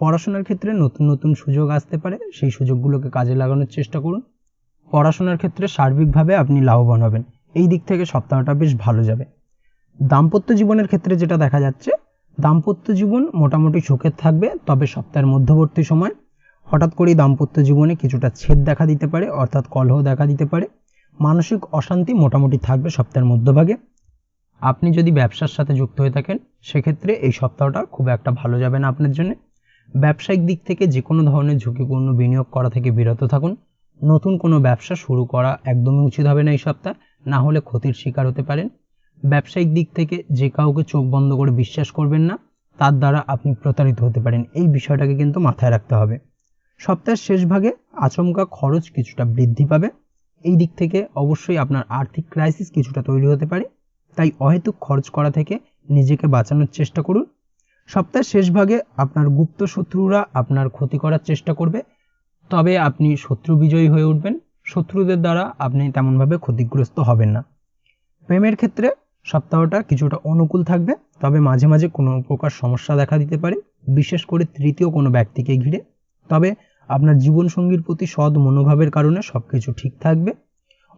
পড়াশোনার ক্ষেত্রে নতুন নতুন সুযোগ আসতে পারে, সেই সুযোগগুলোকে কাজে লাগানোর চেষ্টা করুন। পড়াশোনার ক্ষেত্রে সার্বিকভাবে আপনি লাভবান হবেন। এই দিক থেকে সপ্তাহটা বেশ ভালো যাবে। দাম্পত্য জীবনের ক্ষেত্রে যেটা দেখা যাচ্ছে, দাম্পত্য জীবন মোটামুটি সুখের থাকবে। তবে সপ্তাহের মধ্যবর্তী সময় হঠাৎ করেই দাম্পত্য জীবনে কিছুটা ছেদ দেখা দিতে পারে, অর্থাৎ কলহ দেখা দিতে পারে। মানসিক অশান্তি মোটামুটি থাকবে সপ্তাহের মধ্যভাগে। আপনি যদি ব্যবসার সাথে যুক্ত হয়ে থাকেন সেক্ষেত্রে এই সপ্তাহটা খুব একটা ভালো যাবে না আপনার জন্য। ব্যবসায়িক দিক থেকে যে কোনো ধরনের ঝুঁকিপূর্ণ বিনিয়োগ করা থেকে বিরত থাকুন। নতুন কোনো ব্যবসা শুরু করা একদমই উচিত হবে না এই সপ্তাহ, না হলে ক্ষতির শিকার হতে পারেন। ব্যবসায়িক দিক থেকে যে কাউকে চোখ বন্ধ করে বিশ্বাস করবেন না, তার দ্বারা আপনি প্রতারিত হতে পারেন। এই বিষয়টাকে কিন্তু মাথায় রাখতে হবে। সপ্তাহের শেষ ভাগে আচমকা খরচ কিছুটা বৃদ্ধি পাবে। এই দিক থেকে অবশ্যই আপনার আর্থিক ক্রাইসিস কিছুটা তৈরি হতে পারে, তাই অহেতুক খরচ করা থেকে নিজেকে বাঁচানোর চেষ্টা করুন। সপ্তাহের শেষ ভাগে আপনার গুপ্ত শত্রুরা আপনার ক্ষতি করার চেষ্টা করবে, তবে আপনি শত্রু বিজয়ী হয়ে উঠবেন। শত্রুদের দ্বারা আপনি তেমনভাবে ক্ষতিগ্রস্ত হবেন না। প্রেমের ক্ষেত্রে সপ্তাহটা কিছুটা অনুকূল থাকবে, তবে মাঝে মাঝে কোনো প্রকার সমস্যা দেখা দিতে পারে, বিশেষ করে তৃতীয় কোনো ব্যক্তিকে ঘিরে। তবে আপনার জীবনসঙ্গীর প্রতি সৎ মনোভাবের কারণে সবকিছু ঠিক থাকবে।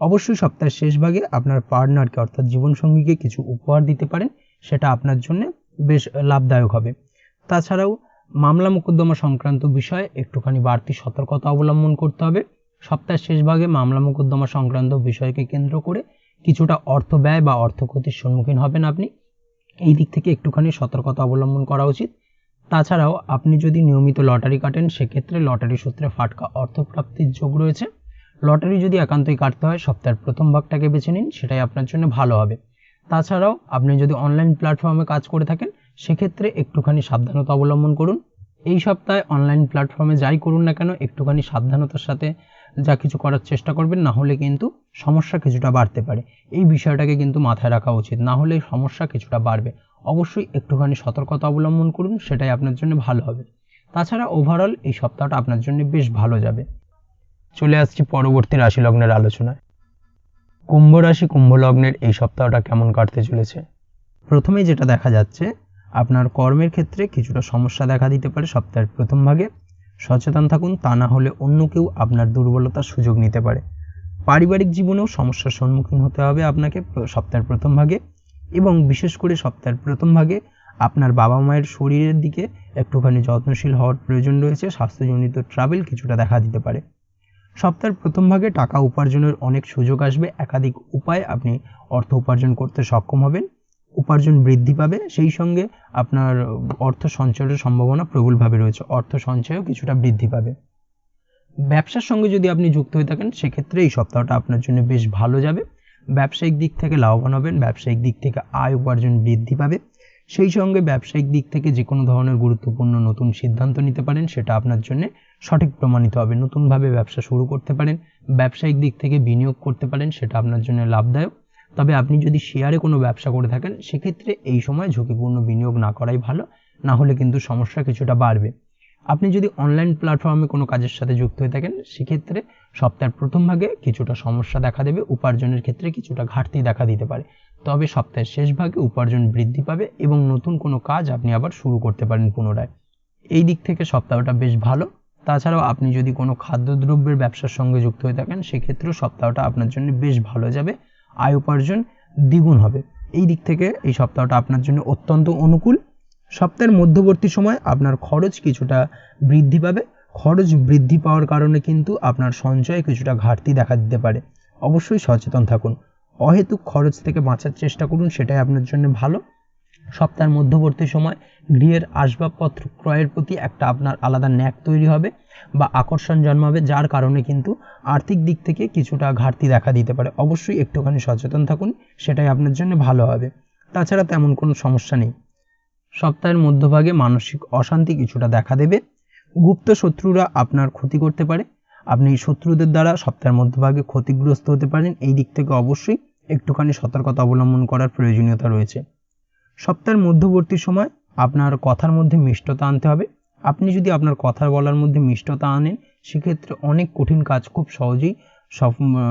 অবশ্যই সপ্তাহের শেষ ভাগে আপনার পার্টনারকে অর্থাৎ জীবনসঙ্গীকে কিছু উপহার দিতে পারেন, সেটা আপনার জন্য বেশ লাভদায়ক হবে। তাছাড়াও মামলা মোকদ্দমা সংক্রান্ত বিষয়ে একটুখানি বাড়তি সতর্কতা অবলম্বন করতে হবে। সপ্তাহের শেষ ভাগে মামলা মোকদ্দমা সংক্রান্ত বিষয়কে কেন্দ্র করে কিছুটা অর্থ ব্যয় বা অর্থ ক্ষতির সম্মুখীন হবেন আপনি। এই দিক থেকে একটুখানি সতর্কতা অবলম্বন করা উচিত। তাছাড়াও আপনি যদি নিয়মিত লটারি কাটেন সেক্ষেত্রে লটারি সূত্রে ফাটকা অর্থপ্রাপ্তির যোগ রয়েছে। লটারি যদি একান্তই কাটতে হয় সপ্তাহের প্রথম ভাগটাকে বেছে নিন, সেটাই আপনার জন্য ভালো হবে। তাছাড়াও আপনি যদি অনলাইন প্ল্যাটফর্মে কাজ করে থাকেন সেক্ষেত্রে একটুখানি সাবধানতা অবলম্বন করুন। এই সপ্তাহে অনলাইন প্ল্যাটফর্মে যাই করুন না কেন একটুখানি সাবধানতার সাথে যা কিছু করার চেষ্টা করবেন, না হলে কিন্তু সমস্যা কিছুটা বাড়তে পারে। এই বিষয়টাকে কিন্তু মাথায় রাখা উচিত, না হলে সমস্যা কিছুটা বাড়বে। অবশ্যই একটুখানি সতর্কতা অবলম্বন করুন, সেটাই আপনার জন্য ভালো হবে। তাছাড়া ওভারঅল এই সপ্তাহটা আপনার জন্য বেশ ভালো যাবে। চলে আসছি পরবর্তী রাশি লগ্নের আলোচনায়। কুম্ভ রাশি কুম্ভ লগ্নের এই সপ্তাহটা কেমন কাটতে চলেছে? প্রথমেই যেটা দেখা যাচ্ছে, আপনার কর্মের ক্ষেত্রে কিছুটা সমস্যা দেখা দিতে পারে সপ্তাহের প্রথম ভাগে। সচেতন থাকুন, তা না হলে অন্য কেউ আপনার দুর্বলতার সুযোগ নিতে পারে। পারিবারিক জীবনেও সমস্যার সম্মুখীন হতে হবে আপনাকে সপ্তাহের প্রথম ভাগে, এবং বিশেষ করে সপ্তাহের প্রথম ভাগে আপনার বাবা মায়ের শরীরের দিকে একটুখানি যত্নশীল হওয়ার প্রয়োজন রয়েছে। স্বাস্থ্যজনিত ট্রাভেল কিছুটা দেখা দিতে পারে। সপ্তাহের প্রথম ভাগে টাকা উপার্জনের অনেক সুযোগ আসবে। একাধিক উপায়ে আপনি অর্থ উপার্জন করতে সক্ষম হবেন, উপার্জন বৃদ্ধি পাবে। সেই সঙ্গে আপনার অর্থ সঞ্চয়ের সম্ভাবনা প্রবলভাবে রয়েছে, অর্থ সঞ্চয়ও কিছুটা বৃদ্ধি পাবে। ব্যবসার সঙ্গে যদি আপনি যুক্ত হয়ে থাকেন সেক্ষেত্রে এই সপ্তাহটা আপনার জন্য বেশ ভালো যাবে। ব্যবসায়িক দিক থেকে লাভবান হবেন, ব্যবসায়িক দিক থেকে আয় উপার্জন বৃদ্ধি পাবে। সেই সঙ্গে ব্যবসায়িক দিক থেকে যে কোনো ধরনের গুরুত্বপূর্ণ নতুন সিদ্ধান্ত নিতে পারেন, সেটা আপনার জন্য সঠিক প্রমাণিত হবে। নতুনভাবে ব্যবসা শুরু করতে পারেন, ব্যবসায়িক দিক থেকে বিনিয়োগ করতে পারেন, সেটা আপনার জন্য লাভদায়ক। তবে আপনি যদি শেয়ারে কোনো ব্যবসা করে থাকেন সেক্ষেত্রে এই সময় ঝুঁকিপূর্ণ বিনিয়োগ না করাই ভালো, না হলে কিন্তু সমস্যা কিছুটা বাড়বে। আপনি যদি অনলাইন প্ল্যাটফর্মে কোনো কাজের সাথে যুক্ত হয়ে থাকেন, সেক্ষেত্রে সপ্তাহের প্রথম ভাগে কিছুটা সমস্যা দেখা দেবে, উপার্জনের ক্ষেত্রে কিছুটা ঘাটতি দেখা দিতে পারে। তবে সপ্তাহের শেষ ভাগে উপার্জন বৃদ্ধি পাবে এবং নতুন কোনো কাজ আপনি আবার শুরু করতে পারেন পুনরায়। এই দিক থেকে সপ্তাহটা বেশ ভালো। তাছাড়াও আপনি যদি কোনো খাদ্যদ্রব্যের ব্যবসার সঙ্গে যুক্ত হয়ে থাকেন, সেক্ষেত্রেও সপ্তাহটা আপনার জন্য বেশ ভালো যাবে, আয় উপার্জন দ্বিগুণ হবে। এই দিক থেকে এই সপ্তাহটা আপনার জন্য অত্যন্ত অনুকূল। সপ্তাহের মধ্যবর্তী সময় আপনার খরচ কিছুটা বৃদ্ধি পাবে। খরচ বৃদ্ধি পাওয়ার কারণে কিন্তু আপনার সঞ্চয়ে কিছুটা ঘাটতি দেখা দিতে পারে। অবশ্যই সচেতন থাকুন, অহেতুক খরচ থেকে বাঁচার চেষ্টা করুন, সেটাই আপনার জন্য ভালো। সপ্তাহের মধ্যবর্তী সময় গৃহের আসবাবপত্র ক্রয়ের প্রতি একটা আপনার আলাদা ন্যাক তৈরি হবে বা আকর্ষণ জন্মাবে, যার কারণে কিন্তু আর্থিক দিক থেকে কিছুটা ঘাটতি দেখা দিতে পারে। অবশ্যই একটুখানি সচেতন থাকুন, সেটাই আপনার জন্য ভালো হবে। তাছাড়া তেমন কোনো সমস্যা নেই। সপ্তাহের মধ্যভাগে মানসিক অশান্তি কিছুটা দেখা দেবে। গুপ্ত শত্রুরা আপনার ক্ষতি করতে পারে, আপনি শত্রুদের দ্বারা সপ্তাহের মধ্যভাগে ক্ষতিগ্রস্ত হতে পারেন। এই দিক থেকে অবশ্যই একটুখানি সতর্কতা অবলম্বন করার প্রয়োজনীয়তা রয়েছে। সপ্তাহের মধ্যবর্তী সময় আপনার কথার মধ্যে মিষ্টতা আনতে হবে। আপনি যদি আপনার কথা বলার মধ্যে মিষ্টতা আনেন, সেক্ষেত্রে অনেক কঠিন কাজ খুব সহজেই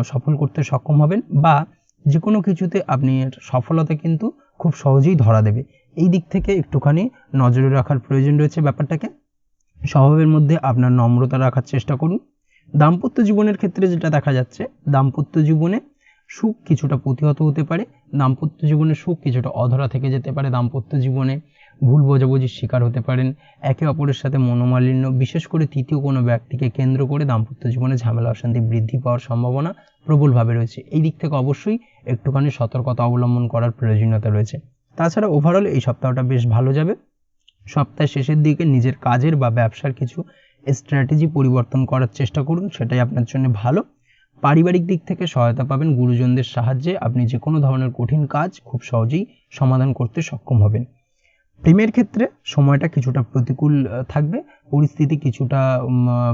সফল করতে সক্ষম হবেন, বা যে কোনো কিছুতে আপনি সফলতা কিন্তু খুব সহজেই ধরা দেবে। এই দিক থেকে একটুখানি নজরে রাখার প্রয়োজন রয়েছে ব্যাপারটাকে। স্বভাবের মধ্যে আপনার নম্রতা রাখার চেষ্টা করুন। দাম্পত্য জীবনের ক্ষেত্রে যেটা দেখা যাচ্ছে, দাম্পত্য জীবনে সুখ কিছুটা প্রতিহত হতে পারে, দাম্পত্য জীবনে সুখ কিছুটা অধরা থেকে যেতে পারে, দাম্পত্য জীবনে ভুল বোঝাবুঝির শিকার হতে পারেন, একে অপরের সাথে মনোমালিন্য, বিশেষ করে তৃতীয় কোনো ব্যক্তিকে কেন্দ্র করে দাম্পত্য জীবনে ঝামেলা অশান্তি বৃদ্ধি পাওয়ার সম্ভাবনা প্রবলভাবে রয়েছে। এই দিক থেকে অবশ্যই একটুখানি সতর্কতা অবলম্বন করার প্রয়োজনীয়তা রয়েছে। তাছাড়া ওভারঅল এই সপ্তাহটা বেশ ভালো যাবে। সপ্তাহের শেষের দিকে নিজের কাজের বা ব্যবসার কিছু স্ট্র্যাটেজি পরিবর্তন করার চেষ্টা করুন, সেটাই আপনার জন্য ভালো। পারিবারিক দিক থেকে সহায়তা পাবেন, গুরুজনদের সাহায্যে আপনি যে কোনো ধরনের কঠিন কাজ খুব সহজেই সমাধান করতে সক্ষম হবেন। প্রেমের ক্ষেত্রে সময়টা কিছুটা প্রতিকূল থাকবে, পরিস্থিতি কিছুটা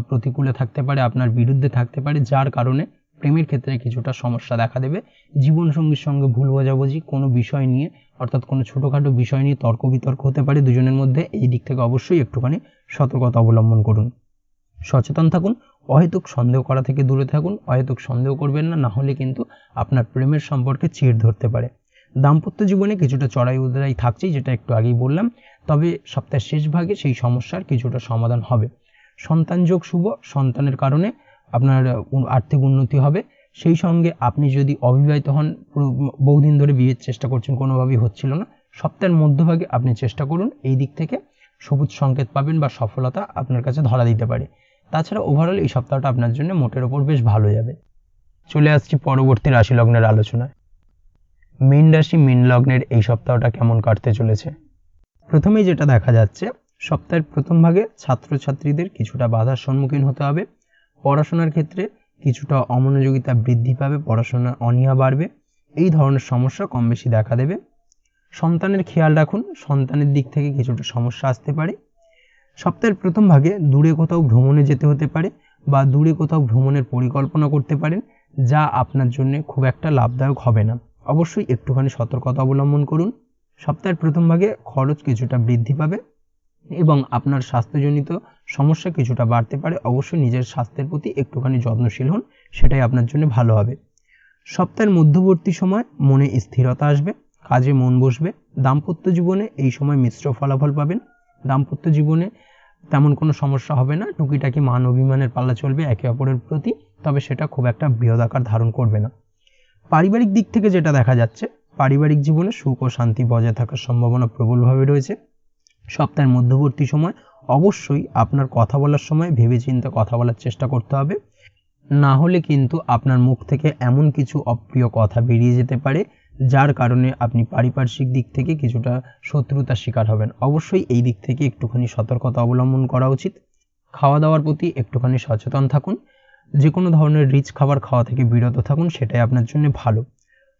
প্রতিকূলে থাকতে পারে, আপনার বিরুদ্ধে থাকতে পারে, যার কারণে প্রেমের ক্ষেত্রে কিছুটা সমস্যা দেখা দেবে। জীবনসঙ্গীর সঙ্গে ভুল বোঝাবুঝি কোনো বিষয় নিয়ে, অর্থাৎ কোনো ছোটোখাটো বিষয় নিয়ে তর্ক বিতর্ক হতে পারে দুজনের মধ্যে। এই দিক থেকে অবশ্যই একটুখানি সতর্কতা অবলম্বন করুন, সচেতন থাকুন, অহেতুক সন্দেহ করা থেকে দূরে থাকুন। অহেতুক সন্দেহ করবেন না, না হলে কিন্তু আপনার প্রেমের সম্পর্কে চিড় ধরতে পারে। দাম্পত্য জীবনে কিছুটা চড়াই উতরাই থাকছেই, যেটা একটু আগেই বললাম, তবে সপ্তাহের শেষ ভাগে সেই সমস্যার কিছুটা সমাধান হবে। সন্তান যোগ শুভ, সন্তানের কারণে আপনার আর্থিক উন্নতি হবে। সেই সঙ্গে আপনি যদি অবিবাহিত হন, বহুদিন ধরে বিয়ের চেষ্টা করছেন, কোনোভাবেই হচ্ছিল না, সপ্তাহের মধ্যভাগে আপনি চেষ্টা করুন, এই দিক থেকে সবুজ সংকেত পাবেন বা সফলতা আপনার কাছে ধরা দিতে পারে। তাছাড়া ওভারঅল এই সপ্তাহটা আপনার জন্য মোটের ওপর বেশ ভালো যাবে। চলে আসছি পরবর্তী রাশি লগ্নের আলোচনায়। মীন রাশি মীন লগ্নের এই সপ্তাহটা কেমন কাটতে চলেছে। প্রথমেই যেটা দেখা যাচ্ছে, সপ্তাহের প্রথম ভাগে ছাত্রছাত্রীদের কিছুটা বাধার সম্মুখীন হতে হবে। পড়াশোনার ক্ষেত্রে কিছুটা অমনোযোগিতা বৃদ্ধি পাবে, পড়াশোনার অনীহা বাড়বে, এই ধরনের সমস্যা কম বেশি দেখা দেবে। সন্তানের খেয়াল রাখুন, সন্তানের দিক থেকে কিছুটা সমস্যা আসতে পারে। সপ্তাহের প্রথম ভাগে দূরে কোথাও ভ্রমণে যেতে হতে পারে বা দূরে কোথাও ভ্রমণের পরিকল্পনা করতে পারেন, যা আপনার জন্য খুব একটা লাভদায়ক হবে না। অবশ্যই একটুখানি সতর্কতা অবলম্বন করুন। সপ্তাহের প্রথম ভাগে খরচ কিছুটা বৃদ্ধি পাবে এবং আপনার স্বাস্থ্যজনিত সমস্যা কিছুটা বাড়তে পারে। অবশ্যই নিজের স্বাস্থ্যের প্রতি একটুখানি যত্নশীল হন, সেটাই আপনার জন্য ভালো হবে। সপ্তাহের মধ্যবর্তী সময় মনে স্থিরতা আসবে, কাজে মন বসবে। দাম্পত্য জীবনে এই সময় মিশ্র ফলাফল পাবেন। দাম্পত্য জীবনে তেমন কোনো সমস্যা হবে না, টুকিটাকি মান অভিমানের পাল্লা চলবে একে অপরের প্রতি, তবে সেটা খুব একটা বৃহৎ আকার ধারণ করবে না। পারিবারিক দিক থেকে যেটা দেখা যাচ্ছে, পারিবারিক জীবনে সুখ ও শান্তি বজায় থাকার সম্ভাবনা প্রবলভাবে রয়েছে। সপ্তাহের মধ্যবর্তী সময় অবশ্যই আপনার কথা বলার সময় ভেবেচিন্তে কথা বলার চেষ্টা করতে হবে, না হলে কিন্তু আপনার মুখ থেকে এমন কিছু অপ্রিয় কথা বেরিয়ে যেতে পারে, যার কারণে আপনি পারিপার্শ্বিক দিক থেকে কিছুটা শত্রুতার শিকার হবেন। অবশ্যই এই দিক থেকে একটুখানি সতর্কতা অবলম্বন করা উচিত। খাওয়া দাওয়ার প্রতি একটুখানি সচেতন থাকুন, যে কোনো ধরনের রিচ খাবার খাওয়া থেকে বিরত থাকুন, সেটাই আপনার জন্য ভালো।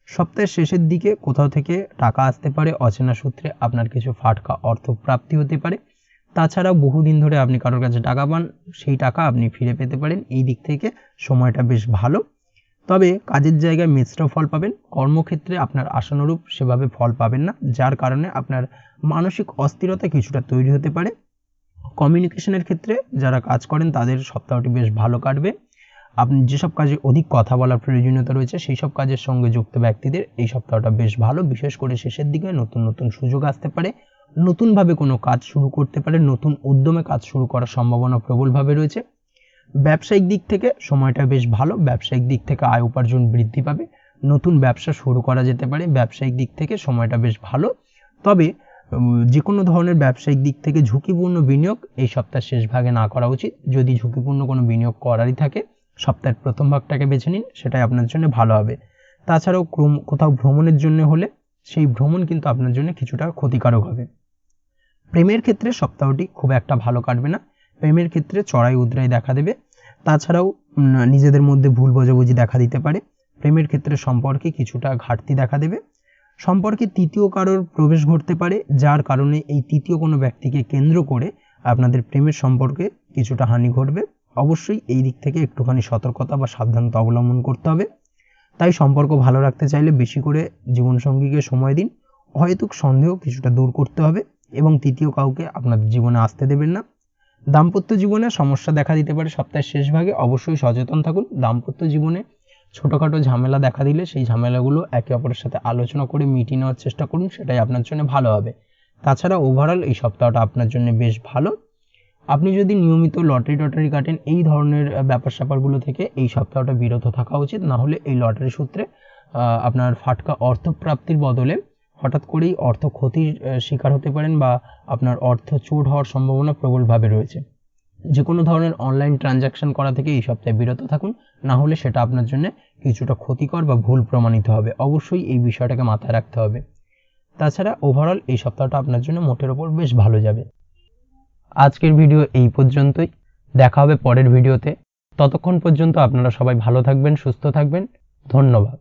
সপ্তাহের শেষের দিকে কোথাও থেকে টাকা আসতে পারে, অচেনা সূত্রে আপনার কিছু ফাটকা অর্থ প্রাপ্তি হতে পারে। তাছাড়া বহুদিন ধরে আপনি কারোর কাছে টাকা পান, সেই টাকা আপনি ফিরে পেতে পারেন। এই দিক থেকে সময়টা বেশ ভালো। তবে কাজের জায়গায় মিশ্র ফল পাবেন, কর্মক্ষেত্রে আপনার আশানুরূপ সেভাবে ফল পাবেন না, যার কারণে আপনার মানসিক অস্থিরতা কিছুটা তৈরি হতে পারে। কমিউনিকেশনের ক্ষেত্রে যারা কাজ করেন তাদের সপ্তাহটি বেশ ভালো কাটবে। আপনি যেসব কাজে অধিক কথা বলার প্রয়োজনীয়তা রয়েছে সেই সব কাজের সঙ্গে যুক্ত ব্যক্তিদের এই সপ্তাহটা বেশ ভালো। বিশেষ করে শেষের দিকে নতুন নতুন সুযোগ আসতে পারে, নতুনভাবে কোনো কাজ শুরু করতে পারে, নতুন উদ্যমে কাজ শুরু করার সম্ভাবনা প্রবলভাবে রয়েছে। ব্যবসায়িক দিক থেকে সময়টা বেশ ভালো, ব্যবসায়িক দিক থেকে আয় উপার্জন বৃদ্ধি পাবে, নতুন ব্যবসা শুরু করা যেতে পারে। ব্যবসায়িক দিক থেকে সময়টা বেশ ভালো, তবে যে কোনো ধরনের ব্যবসায়িক দিক থেকে ঝুঁকিপূর্ণ বিনিয়োগ এই সপ্তাহের শেষ ভাগে না করা উচিত। যদি ঝুঁকিপূর্ণ কোনো বিনিয়োগ করারই থাকে সপ্তাহের প্রথম ভাগটাকে বেছে নিন, সেটাই আপনার জন্য ভালো হবে। তাছাড়াও কোথাও ভ্রমণের জন্য হলে সেই ভ্রমণ কিন্তু আপনার জন্য কিছুটা ক্ষতিকারক হবে। প্রেমের ক্ষেত্রে সপ্তাহটি খুব একটা ভালো কাটবে না, প্রেমের ক্ষেত্রে চড়াই উতরাই দেখা দেবে। তাছাড়াও নিজেদের মধ্যে ভুল বোঝাবুঝি দেখা দিতে পারে। প্রেমের ক্ষেত্রে সম্পর্কে কিছুটা ঘাটতি দেখা দেবে। সম্পর্কে তৃতীয় কারোর প্রবেশ ঘটতে পারে, যার কারণে এই তৃতীয় কোনো ব্যক্তিকে কেন্দ্র করে আপনাদের প্রেমের সম্পর্কে কিছুটা হানি ঘটবে। অবশ্যই এই দিক থেকে একটুখানি সতর্কতা বা সাবধানতা অবলম্বন করতে হবে। তাই সম্পর্ক ভালো রাখতে চাইলে বেশি করে জীবনসঙ্গীকে সময় দিন, অহেতুক সন্দেহ কিছুটা দূর করতে হবে এবং তৃতীয় কাউকে আপনাদের জীবনে আসতে দেবেন না। দাম্পত্য জীবনে সমস্যা দেখা দিতে পারে সপ্তাহের শেষ ভাগে, অবশ্যই সচেতন থাকুন। দাম্পত্য জীবনে ছোটোখাটো ঝামেলা দেখা দিলে সেই ঝামেলাগুলো একে অপরের সাথে আলোচনা করে মিটিয়ে নেওয়ার চেষ্টা করুন, সেটাই আপনার জন্য ভালো হবে। তাছাড়া ওভারঅল এই সপ্তাহটা আপনার জন্য বেশ ভালো। আপনি যদি নিয়মিত লটারি টটারি কাটেন এই ধরনের ব্যাপার স্যাপারগুলো থেকে এই সপ্তাহটা বিরত থাকা উচিত, না হলে এই লটারি সূত্রে আপনার ফাটকা অর্থপ্রাপ্তির বদলে হঠাৎ করেই অর্থ ক্ষতির শিকার হতে পারেন বা আপনার অর্থ চোট হওয়ার সম্ভাবনা প্রবলভাবে রয়েছে। যে কোনো ধরনের অনলাইন ট্রানজ্যাকশন করা থেকে এই সপ্তাহে বিরত থাকুন, না হলে সেটা আপনার জন্য কিছুটা ক্ষতিকর বা ভুল প্রমাণিত হবে। অবশ্যই এই বিষয়টাকে মাথায় রাখতে হবে। তাছাড়া ওভারঅল এই সপ্তাহটা আপনার জন্য মোটের ওপর বেশ ভালো যাবে। আজকের ভিডিও এই পর্যন্তই, দেখা হবে পরের ভিডিওতে। ততক্ষণ পর্যন্ত আপনারা সবাই ভালো থাকবেন, সুস্থ থাকবেন। ধন্যবাদ।